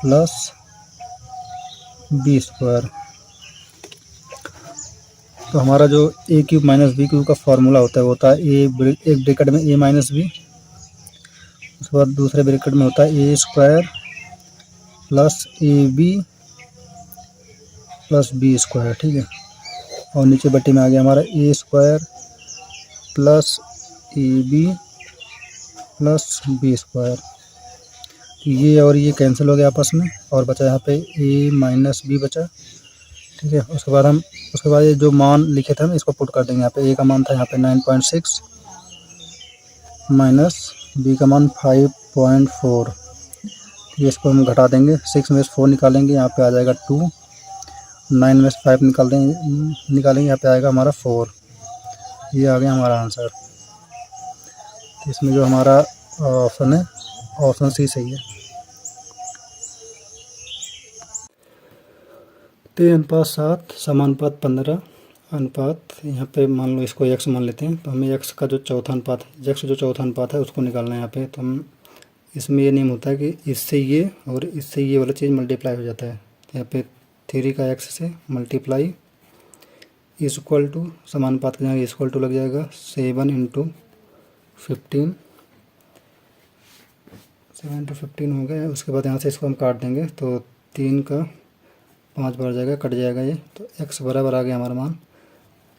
Speaker 2: plus B square. तो हमारा जो A cube minus B cube का फार्मूला होता है वो होता है एक ब्रैकेट में a माइनस बी, उसके बाद दूसरे ब्रैकेट में होता है a square plus A B plus B square, ठीक है। और नीचे बट्टी में आ गया हमारा a square plus A B plus B square. ये और ये कैंसिल हो गया आपस में, और बचा यहाँ पे a माइनस बी बचा, ठीक है। उसके बाद ये जो मान लिखे थे हम इसको पुट कर देंगे। यहाँ पे a का मान था यहाँ पे 9.6 माइनस b का मान 5.4, ये इसको हम घटा देंगे, 6 में से 4 निकालेंगे, यहाँ पे आ जाएगा 2, 9 में से 5 निकालेंगे, यहाँ पे आएगा हमारा 4। ये आ गया हमारा आंसर। इसमें जो हमारा ऑप्शन है ऑप्शन सी सही है। 3:7 समानुपात 15 अनुपात, यहाँ पे मान लो इसको x मान लेते हैं। तो हमें x का जो चौथा अनुपात है उसको निकालना है यहाँ पे। तो हम इसमें ये नियम होता है कि इससे ये और इससे ये वाला चीज़ मल्टीप्लाई हो जाता है। तो यहाँ पे 3 का x से मल्टीप्लाई इज इक्वल टू समानुपात के जगह इक्वल टू लग जाएगा 7 इंटू 15 7 × 15 हो गया। उसके बाद यहाँ से इसको हम काट देंगे तो 3 का 5 बार जाएगा, कट जाएगा ये। तो x बराबर आ गया हमारा मान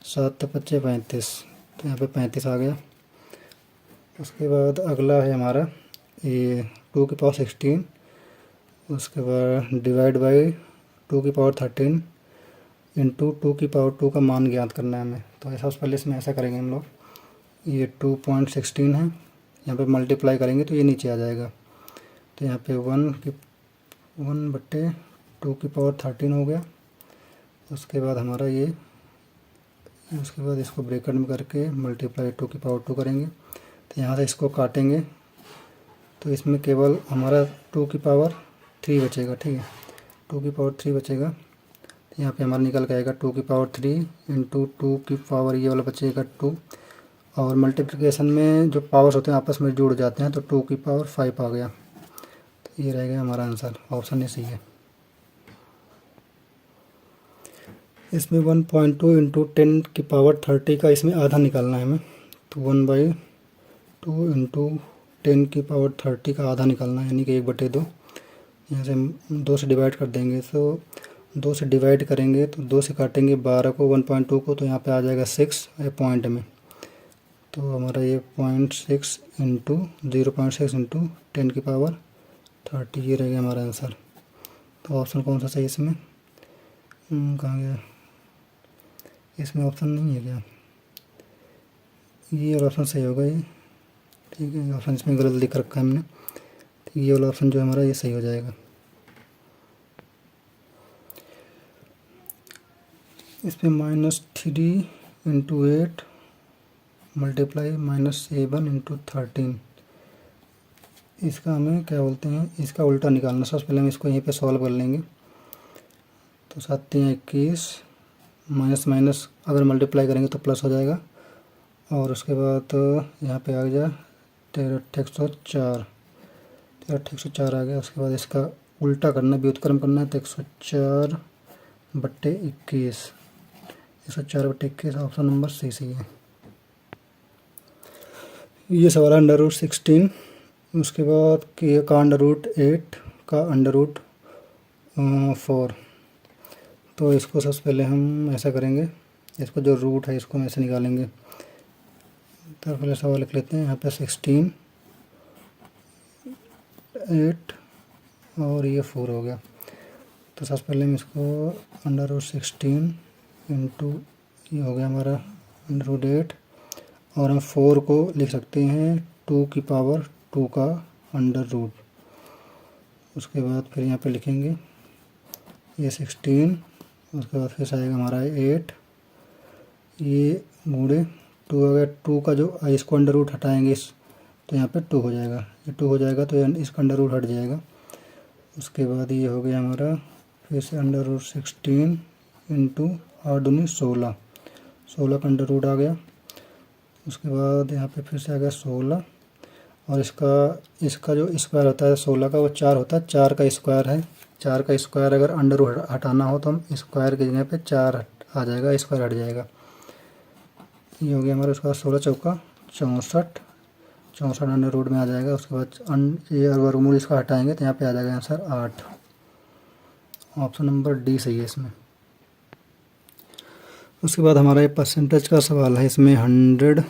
Speaker 2: 7 × 5 = 35। तो यहाँ पे 35 आ गया। उसके बाद अगला है हमारा ये 2 की पावर 16। उसके बाद डिवाइड बाई 2 की पावर 13 इंटू 2 की पावर 2 का मान ज्ञात करना है हमें। तो सबसे पहले इसमें ऐसा करेंगे हम लोग, ये 2.16 है, यहाँ पे मल्टीप्लाई करेंगे तो ये नीचे आ जाएगा। तो यहाँ पे 1/2 की पावर 13 हो गया। उसके बाद हमारा ये, उसके बाद इसको ब्रैकेट में करके मल्टीप्लाई 2 की पावर 2 करेंगे। तो यहाँ से इसको काटेंगे तो इसमें केवल हमारा 2 की पावर 3 बचेगा, ठीक है, 2 की पावर 3 बचेगा। तो यहाँ पे हमारा निकल के आएगा 2 की पावर 3 इंटू 2 की पावर ये वाला बचेगा 2, और मल्टीप्लिकेशन में जो पावर्स होते हैं आपस में जुड़ जाते हैं तो 2 की पावर 5 आ गया। तो ये रहेगा हमारा आंसर, ऑप्शन ए सही है। इसमें 1.2 इंटू 10 की पावर 30 का इसमें आधा निकालना है हमें। तो 1/2 इंटू 10 की पावर 30 का आधा निकालना है, यानी कि 1/2। यहाँ से हम 2 से डिवाइड कर देंगे, तो 2 से डिवाइड करेंगे तो 2 से काटेंगे 12 को 1.2 को, तो यहाँ पे आ जाएगा 6 पॉइंट में। तो हमारा ये 0.6 इंटू 0.6 इंटू 10 की पावर 30, ये रहेगा हमारा आंसर। तो ऑप्शन कौन सा सही है इसमें? कहाँ गया? इसमें ऑप्शन नहीं है क्या? ये वाला ऑप्शन सही होगा ये, ठीक है। ऑप्शन इसमें गलत लिख रखा है हमने, तो ये वाला ऑप्शन जो हमारा ये सही हो जाएगा। इसमें -3 इंटू 8 मल्टीप्लाई -7 इंटू 13, इसका हमें क्या बोलते हैं, इसका उल्टा निकालना। सबसे पहले हम इसको यहीं पे सॉल्व कर लेंगे। तो 7 × 21, माइनस माइनस अगर मल्टीप्लाई करेंगे तो प्लस हो जाएगा, और उसके बाद यहाँ पे आ गया 13 × 104 आ गया। उसके बाद इसका उल्टा करना, व्युत्क्रम करना है, तो 104/21, 104/21 ऑप्शन नंबर सी सही है। ये सवाल है √16। उसके बाद कि का √8 का √4। तो इसको सबसे पहले हम ऐसा करेंगे, इसको जो रूट है इसको हम ऐसे निकालेंगे। तो पहले सवाल लिख लेते हैं, यहाँ पे 16, 8 और ये 4 हो गया। तो सबसे पहले हम इसको √16 इंटू ये हो गया हमारा √8, और हम 4 को लिख सकते हैं 2 की पावर 2 का √। उसके बाद फिर यहाँ पे लिखेंगे ये 16, उसके बाद फिर आएगा हमारा 8, ये गुणे 2 आ गया। 2 का जो इसको √ हटाएंगे तो यहाँ पे 2 हो जाएगा, ये 2 हो जाएगा तो इसका √ हट जाएगा। उसके बाद ये हो गया हमारा फिर से √16 इंटू 8 दूनी 16, 16 का √ आ गया। उसके बाद यहाँ पे फिर से आ गया 16, और इसका जो स्क्वायर होता है 16 का वो 4 होता है, 4 का स्क्वायर है। 4 का स्क्वायर अगर √ हटाना हो तो हम स्क्वायर की जगह पे 4 आ जाएगा, स्क्वायर हट जाएगा। ये हो गया हमारा। उसके बाद 16 चौका 64, 64 √ में आ जाएगा। उसके बाद ये वर्गमूल इसका हटाएंगे तो यहाँ पे आ जाएगा आंसर 8, ऑप्शन नंबर डी सही है इसमें। उसके बाद हमारा ये परसेंटेज का सवाल है। इसमें 100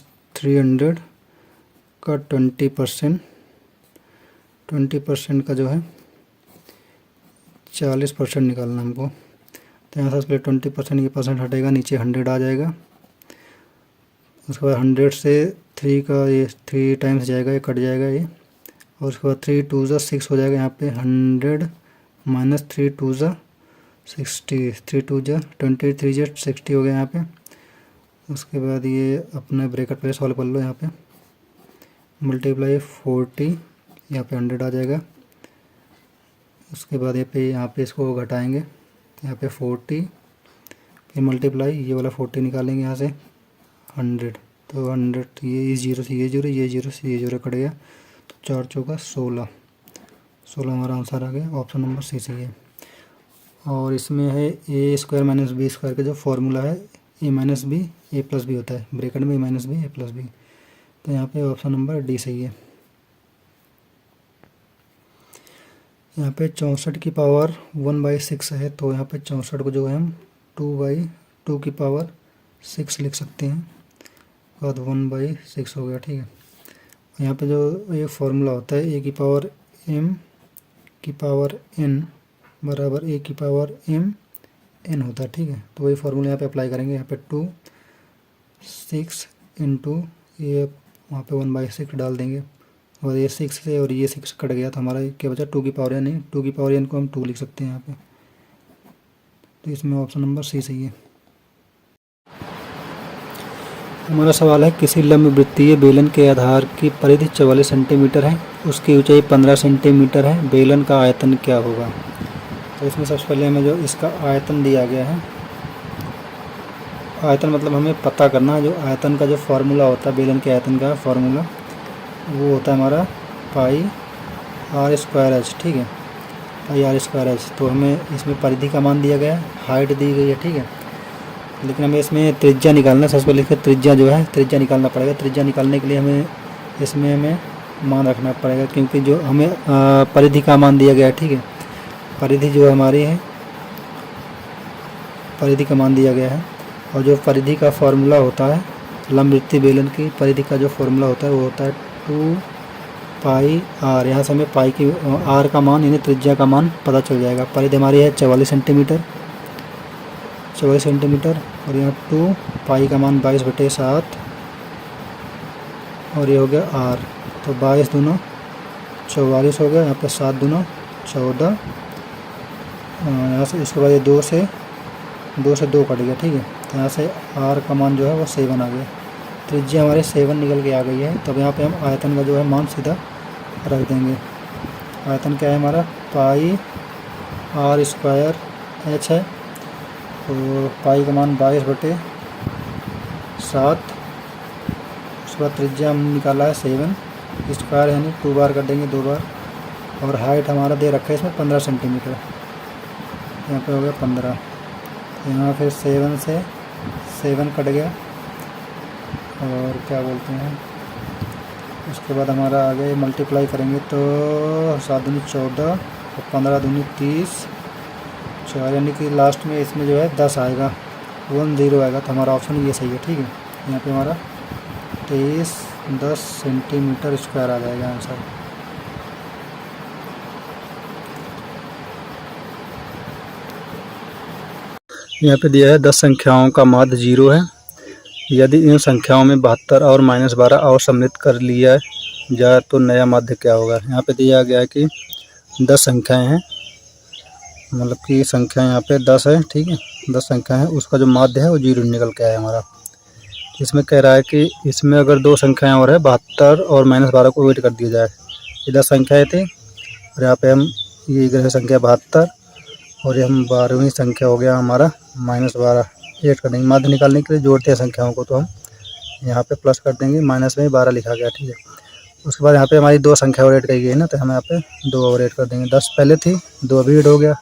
Speaker 2: - 300 का 20%, 20% का जो है 40% निकालना हमको। तो यहाँ से पहले 20% ये परसेंट हटेगा, नीचे 100 आ जाएगा। उसके बाद 100 से 3 का ये 3 टाइम्स जाएगा, ये कट जाएगा ये, और उसके बाद 3 × 2 = 6 हो जाएगा। यहाँ पे 100 - 3 × 2 = 60, 3 × 2 = 20, 3 × 60 हो गया यहाँ पे। उसके बाद ये अपना ब्रैकेट पे सॉल्व कर लो, यहाँ पे मल्टीप्लाई 40, यहाँ पे 100 आ जाएगा। उसके बाद यहाँ पे इसको घटाएंगे तो यहाँ पे 40, फिर मल्टीप्लाई ये वाला 40 निकालेंगे यहाँ से 100, तो 100 ये 0 से ये 0, ये 0 से ये 0 कट गया, तो 4 चौका 16, 16 हमारा आंसर आ गया, ऑप्शन नंबर सी सही है। और इसमें है a² - b² का जो फॉर्मूला है a - b a + b होता है, ब्रैकेट में a - b a + b, तो यहाँ पे ऑप्शन नंबर डी सही है। यहाँ पे 64 की पावर 1/6 है, तो यहाँ पे 64 को जो है हम 2/2 की पावर 6 लिख सकते हैं, बाद 1/6 हो गया। ठीक है, यहाँ पे जो एक फॉर्मूला होता है ए की पावर m की पावर n बराबर a की पावर m n होता है। ठीक है, तो वही फार्मूला यहाँ पे अप्लाई करेंगे। यहाँ पे 2 6 इंटू ये वहाँ पे 1/6 डाल देंगे, और ये 6 से और ये 6 कट गया तो हमारा क्या बचा 2 की पावर n है। 2 की पावर n को हम 2 लिख सकते हैं यहाँ पे, तो इसमें ऑप्शन नंबर सी सही है। हमारा सवाल है किसी लंब वृत्तीय बेलन के आधार की परिधि 44 सेंटीमीटर है, उसकी ऊंचाई 15 सेंटीमीटर है, बेलन का आयतन क्या होगा। तो इसमें सबसे पहले हमें जो इसका आयतन दिया गया है, आयतन मतलब हमें पता करना है, जो आयतन का जो फार्मूला होता है बेलन के आयतन का फार्मूला वो होता है हमारा पाई r स्क्वायर एच। ठीक है, पाई r स्क्वायर एच। तो हमें इसमें परिधि का मान दिया गया है, हाइट दी गई है। ठीक है, लेकिन हमें इसमें त्रिज्या निकालना है। सबसे पहले इसका त्रिज्या जो है त्रिज्या निकालना पड़ेगा। त्रिज्या निकालने के लिए हमें इसमें हमें मान रखना पड़ेगा, क्योंकि जो हमें परिधि का मान दिया गया है। ठीक है, परिधि जो हमारी है परिधि का मान दिया गया है, और जो परिधि का फॉर्मूला होता है लंबवृत्तीय बेलन की परिधि का जो फॉर्मूला होता है वो होता है 2 पाई r। यहाँ से हमें पाई की r का मान यानी त्रिज्या का मान पता चल जाएगा। परिधि हमारी है 44 सेंटीमीटर, 44 सेंटीमीटर, और यहाँ 2 पाई का मान 22/7, और ये हो गया r। तो 22 दूना 44 हो गया, यहाँ पे 7 दूना 14, यहाँ से इसके बाद ये 2 से 2 कट गया। ठीक है, तो यहाँ से r का मान जो है वो 7 आ गया। त्रिज्या हमारे 7 निकल के आ गई है। तब यहाँ पे हम आयतन का जो है मान सीधा रख देंगे। आयतन क्या है हमारा पाई r स्क्वायर h है, तो पाई का मान 22/7, उसके बाद त्रिज्या हम निकाला है 7, स्क्वायर यानी 2 बार कर देंगे 2 बार, और हाइट हमारा दे रखा है इसमें 15 सेंटीमीटर, यहाँ पे हो गया 15। यहाँ फिर 7 से 7 कट गया, और क्या बोलते हैं उसके बाद हमारा आगे मल्टीप्लाई करेंगे तो 7 दूनी 14 और 15 दूनी 30, 4, यानी कि लास्ट में इसमें जो है 10 आएगा, 10 आएगा। तो हमारा ऑप्शन ये सही है। ठीक है, यहाँ पे हमारा 10 सेंटीमीटर स्क्वायर आ जाएगा आंसर। यहाँ पे दिया है 10 संख्याओं का माध्य 0 है, यदि इन संख्याओं में 72 और -12 और सम्मिलित कर लिया जाए तो नया माध्य क्या होगा। यहाँ पे दिया गया है कि 10 संख्याएं हैं, मतलब कि संख्या यहाँ पे 10 है। ठीक है, 10 संख्या है, उसका जो माध्य है वो 0 निकल के आया हमारा। इसमें कह रहा है कि इसमें अगर 2 संख्याएं और है 72 और -12 को वेट कर दिया जाए। ये 10 संख्याएँ थी, और यहाँ पे हम ये ग्रह संख्या 72, और ये हम 12वीं संख्या हो गया हमारा -12 ऐड कर देंगे। माध्य निकालने के लिए जोड़ते हैं संख्याओं को, तो हम यहाँ पे प्लस कर देंगे, माइनस में 12 लिखा गया। ठीक है, उसके बाद यहाँ पे हमारी 2 संख्या और ऐड करी गई है ना, तो हम यहाँ पे 2 और ऐड कर देंगे। 10 पहले थी, 2 अभी ऐड हो गया।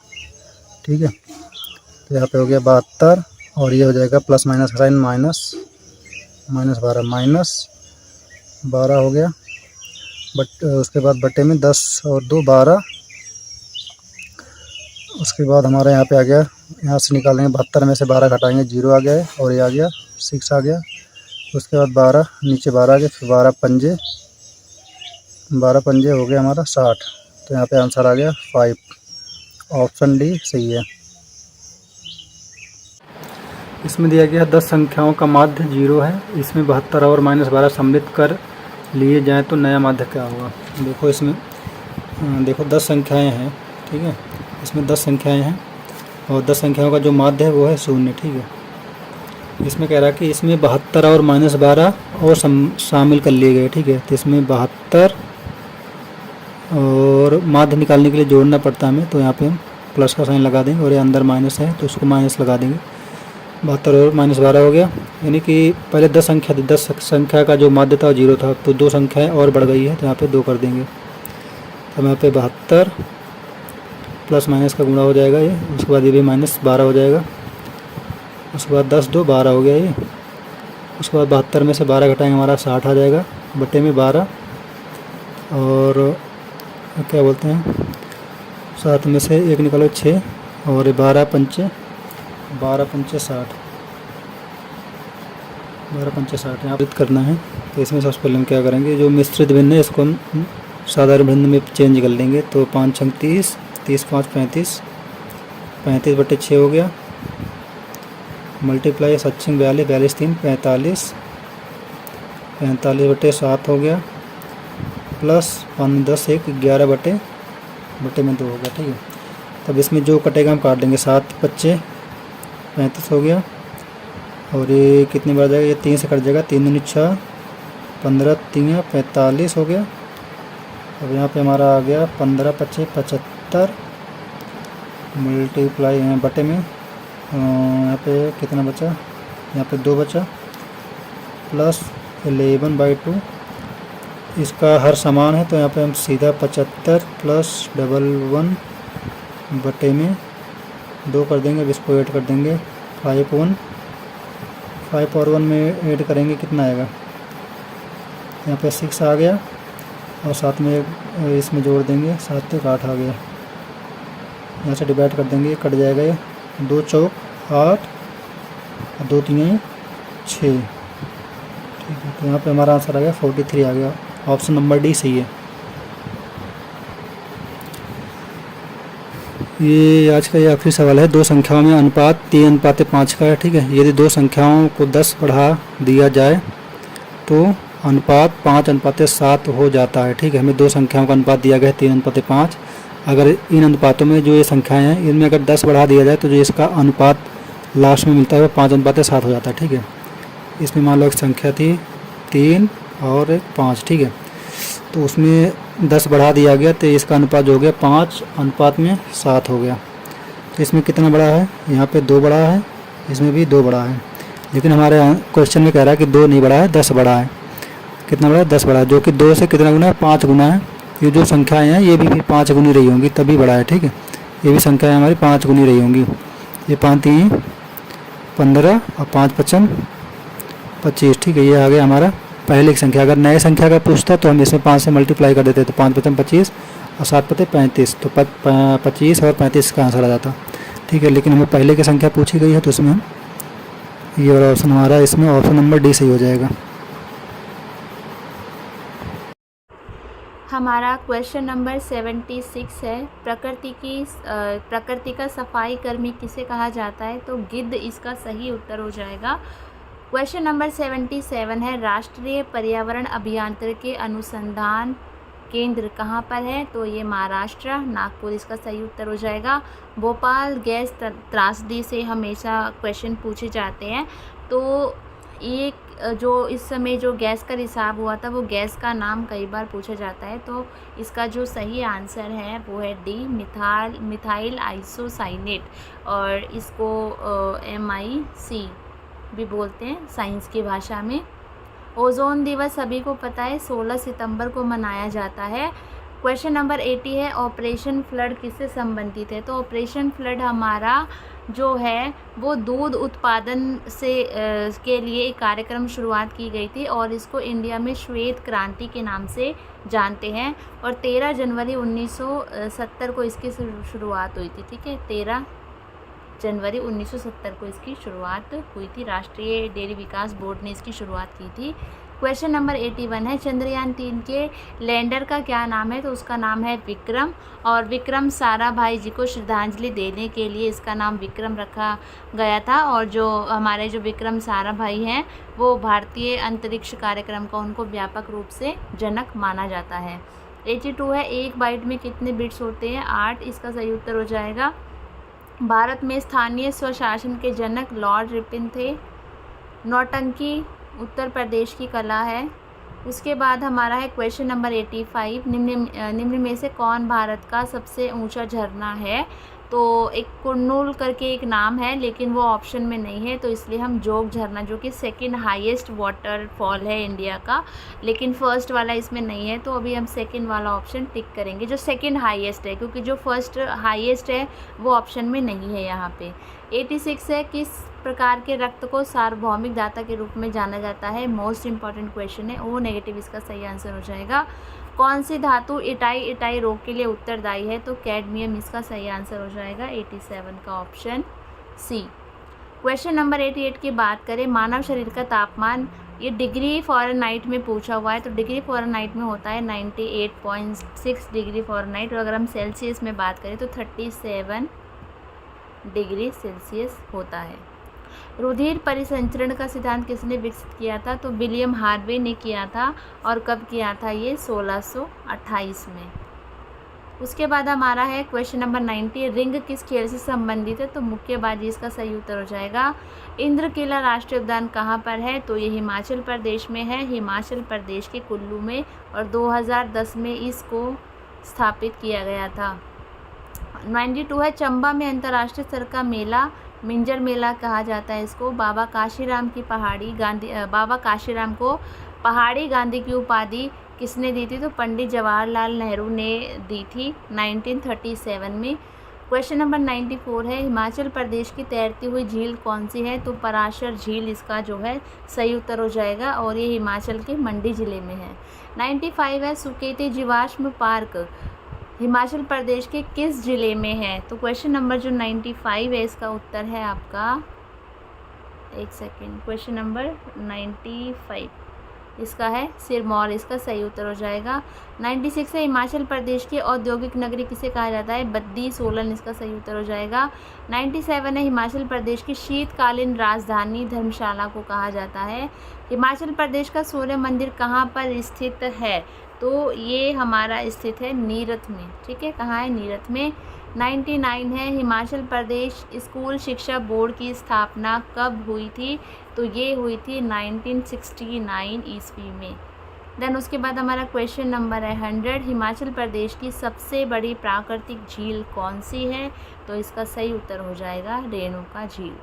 Speaker 2: ठीक है, तो यहाँ पे हो गया 72, और ये हो जाएगा प्लस माइनस का साइन -12 हो गया, बट उसके बाद बटे में 10 और 2 12। उसके बाद हमारा यहाँ पे आ गया, यहाँ से निकालेंगे 72 में से 12 घटाएंगे 0 आ गया है, और ये आ गया 6 आ गया। उसके बाद 12 नीचे 12 आ गया, फिर 12 पंजे हो गया हमारा 60। तो यहाँ पे आंसर आ गया 5, ऑप्शन डी सही है। इसमें दिया गया 10 संख्याओं का माध्य 0 है, इसमें 72 और -12 सम्मिलित कर लिए जाएँ तो नया माध्य क्या होगा। देखो इसमें देखो 10 संख्याएँ हैं। ठीक है, इसमें 10 संख्याएँ हैं, और 10 संख्याओं का जो माध्य है वो है 0। ठीक है, इसमें कह रहा है कि इसमें 72 और -12 और शामिल कर लिए गए। ठीक है, तो इसमें 72 और माध्य निकालने के लिए जोड़ना पड़ता है हमें, तो यहाँ पे हम प्लस का साइन लगा देंगे, और ये अंदर माइनस है तो उसको माइनस लगा देंगे। 72 और -12 हो गया, यानी कि पहले 10 संख्या थी, 10 संख्या का जो माध्य था 0 था, तो 2 संख्याएँ और बढ़ गई है, तो यहाँ पे 2 कर देंगे। तो यहाँ पे 72 प्लस माइनस का गुणा हो जाएगा ये, उसके बाद ये भी -12 हो जाएगा, उसके बाद 10 2 12 हो गया ये। उसके बाद 72 में से 12 घटाएंगे हमारा 60 आ जाएगा, बटे में 12, और क्या बोलते हैं 7 में से 1 निकालो 6 और 12 पंचे 60। 12 पंचे 60 यहाँ करना है। तो इसमें सबसे पहले हम क्या करेंगे, जो मिश्रित भिन्न है इसको हम साधारण भिन्न में चेंज कर लेंगे। तो 5 छंग 30, 30 5 35, 35/6 हो गया, मल्टीप्लाई 7 छंग 42, 42 3 45, 45/7 हो गया, प्लस 5 10 1 11/2 हो गया। ठीक है, तब इसमें जो कटेगा हम काट देंगे। 7 बच्चे 35 हो गया, और ये कितनी बार जाएगा, ये 3 से कट जाएगा, 3 दूनी 6, 15 3 45 हो गया। अब यहाँ पे हमारा आ गया 15 25 75, मल्टीप्लाई बटे में यहाँ पे कितना बचा, यहाँ पे 2 बचा, प्लस 11/2। इसका हर समान है तो यहाँ पे हम सीधा 75 प्लस 11 बटे में 2 कर देंगे। अब इसको ऐड कर देंगे, 5 और 1 में ऐड करेंगे, कितना आएगा, यहाँ पे 6 आ गया, और साथ में इसमें जोड़ देंगे, 7 तक 8 आ गया। यहाँ से डिवाइड कर देंगे, कट जाएगा ये, 2 चौक 8 और 2 3 6। ठीक है, तो यहाँ पे हमारा आंसर आ गया 43 आ गया। ऑप्शन नंबर डी सही है। ये आज का ये आखिरी सवाल है। 2 संख्याओं में अनुपात 3:5 का है। ठीक है, यदि 2 संख्याओं को 10 बढ़ा दिया जाए तो अनुपात 5:7 हो जाता है। ठीक है, हमें 2 संख्याओं का अनुपात दिया गया है 3:5। अगर इन अनुपातों में जो ये संख्याएं हैं इनमें अगर 10 बढ़ा दिया जाए तो जो इसका अनुपात लास्ट में मिलता है वो 5:7 हो जाता है। ठीक है, इसमें मान लो एक संख्या थी 3 और एक 5। ठीक है, तो उसमें 10 बढ़ा दिया गया तो इसका अनुपात जो हो गया 5:7 हो गया। तो इसमें कितना बड़ा है, यहाँ पे 2 बड़ा है, इसमें भी 2 बड़ा है, लेकिन हमारे क्वेश्चन में कह रहा है कि 2 नहीं बड़ा है, 10 बड़ा है। कितना बड़ा है, 10 बड़ा है, जो कि 2 से कितना गुना है, 5 गुना है। ये जो संख्याएं हैं ये भी 5 गुनी रही होंगी तभी बड़ा है। ठीक है, ये भी संख्याएं हमारी 5 गुनी रही होंगी। ये 5 3 15 और 5 5 25। ठीक है, ये आ गया हमारा पहले की संख्या। अगर नए संख्या का पूछता तो हम इसमें 5 से मल्टीप्लाई कर देते, तो 5 5 25 और 7 5 35, तो 25 और 35 का आंसर आ जाता। ठीक है, लेकिन हमें पहले की संख्या पूछी गई है तो इसमें हम ये वाला ऑप्शन हमारा, इसमें ऑप्शन नंबर डी सही हो जाएगा।
Speaker 1: हमारा क्वेश्चन नंबर 76 है। प्रकृति का सफाई कर्मी किसे कहा जाता है, तो गिद्ध इसका सही उत्तर हो जाएगा। क्वेश्चन नंबर 77 है। राष्ट्रीय पर्यावरण अभियांत्रिकी अनुसंधान केंद्र कहाँ पर है, तो ये महाराष्ट्र नागपुर इसका सही उत्तर हो जाएगा। भोपाल गैस त्रासदी से हमेशा क्वेश्चन पूछे जाते हैं। तो एक जो इस समय जो गैस का रिसाव हुआ था वो गैस का नाम कई बार पूछा जाता है, तो इसका जो सही आंसर है वो है डी, मिथाइल आइसोसाइनेट, और इसको MIC भी बोलते हैं साइंस की भाषा में। ओजोन दिवस सभी को पता है 16 सितंबर को मनाया जाता है। क्वेश्चन नंबर 80 है। ऑपरेशन फ्लड किससे संबंधित है, तो ऑपरेशन फ्लड हमारा जो है वो दूध उत्पादन से के लिए एक कार्यक्रम शुरुआत की गई थी, और इसको इंडिया में श्वेत क्रांति के नाम से जानते हैं। और 13 जनवरी 1970 को इसकी शुरुआत हुई थी। ठीक है, 13 जनवरी 1970 को इसकी शुरुआत हुई थी। राष्ट्रीय डेयरी विकास बोर्ड ने इसकी शुरुआत की थी। क्वेश्चन नंबर 81 है। चंद्रयान 3 के लैंडर का क्या नाम है, तो उसका नाम है विक्रम, और विक्रम साराभाई जी को श्रद्धांजलि देने के लिए इसका नाम विक्रम रखा गया था। और जो हमारे जो विक्रम साराभाई हैं वो भारतीय अंतरिक्ष कार्यक्रम का उनको व्यापक रूप से जनक माना जाता है। 82 है। एक बाइट में कितने बिट्स होते हैं, 8 इसका सही उत्तर हो जाएगा। भारत में स्थानीय स्वशासन के जनक लॉर्ड रिपन थे। नौटंकी उत्तर प्रदेश की कला है। उसके बाद हमारा है क्वेश्चन नंबर 85। निम्न में से कौन भारत का सबसे ऊंचा झरना है, तो एक कुर्नूल करके एक नाम है लेकिन वो ऑप्शन में नहीं है, तो इसलिए हम जोग झरना, जो कि सेकंड हाईएस्ट वाटरफॉल है इंडिया का, लेकिन फर्स्ट वाला इसमें नहीं है, तो अभी हम सेकंड वाला ऑप्शन टिक करेंगे जो सेकंड हाईएस्ट है, क्योंकि जो फर्स्ट हाईएस्ट है वो ऑप्शन में नहीं है यहाँ पे। 86 है। किस प्रकार के रक्त को सार्वभौमिक दाता के रूप में जाना जाता है, मोस्ट इंपॉर्टेंट क्वेश्चन है। O नेगेटिव इसका सही आंसर हो जाएगा। कौन सी धातु इटाई रोग के लिए उत्तरदायी है? तो कैडमियम इसका सही आंसर हो जाएगा 87 का ऑप्शन सी। क्वेश्चन नंबर 88 की बात करें, मानव शरीर का तापमान, ये डिग्री फ़ारेनहाइट में पूछा हुआ है, तो डिग्री फ़ारेनहाइट में होता है 98.6 डिग्री फ़ारेनहाइट, और अगर हम सेल्सियस में बात करें तो 37 डिग्री सेल्सियस होता है। रुधिर परिसंचरण का सिद्धांत किसने विकसित किया था? तो विलियम हार्वे ने किया था, और कब किया था ये? 1628 में। उसके बाद हमारा है क्वेश्चन नंबर 90, रिंग किस खेल से संबंधित है? तो मुक्केबाजी इसका सही उत्तर हो जाएगा। इंद्रकिला राष्ट्रीय उद्यान कहाँ पर है? तो ये हिमाचल प्रदेश में है, हिमाचल प्रदेश के कुल्लू में, और 2010 में इसको स्थापित किया गया था। 92 है, चंबा में अंतर्राष्ट्रीय स्तर का मेला, मिंजर मेला कहा जाता है इसको। बाबा काशीराम को पहाड़ी गांधी की उपाधि किसने दी थी? तो पंडित जवाहरलाल नेहरू ने दी थी 1937 में। क्वेश्चन नंबर 94 है, हिमाचल प्रदेश की तैरती हुई झील कौन सी है? तो पराशर झील इसका जो है सही उत्तर हो जाएगा, और ये हिमाचल के मंडी ज़िले में है। 95 है, सुकेती जीवाश्म पार्क हिमाचल प्रदेश के किस ज़िले में है? तो क्वेश्चन नंबर जो 95 है इसका उत्तर है आपका, एक सेकेंड, क्वेश्चन नंबर 95 इसका है सिरमौर, इसका सही उत्तर हो जाएगा। 96 है, हिमाचल प्रदेश की औद्योगिक नगरी किसे कहा जाता है? बद्दी सोलन, इसका सही उत्तर हो जाएगा। 97 है, हिमाचल प्रदेश की शीतकालीन राजधानी धर्मशाला को कहा जाता है। हिमाचल प्रदेश का सूर्य मंदिर कहाँ पर स्थित है? तो ये हमारा स्थित है नीरथ में, ठीक है, कहाँ है? नीरथ में। 99 है, हिमाचल प्रदेश स्कूल शिक्षा बोर्ड की स्थापना कब हुई थी? तो ये हुई थी 1969 ईस्वी में। देन उसके बाद हमारा क्वेश्चन नंबर है 100, हिमाचल प्रदेश की सबसे बड़ी प्राकृतिक झील कौन सी है? तो इसका सही उत्तर हो जाएगा रेणुका झील।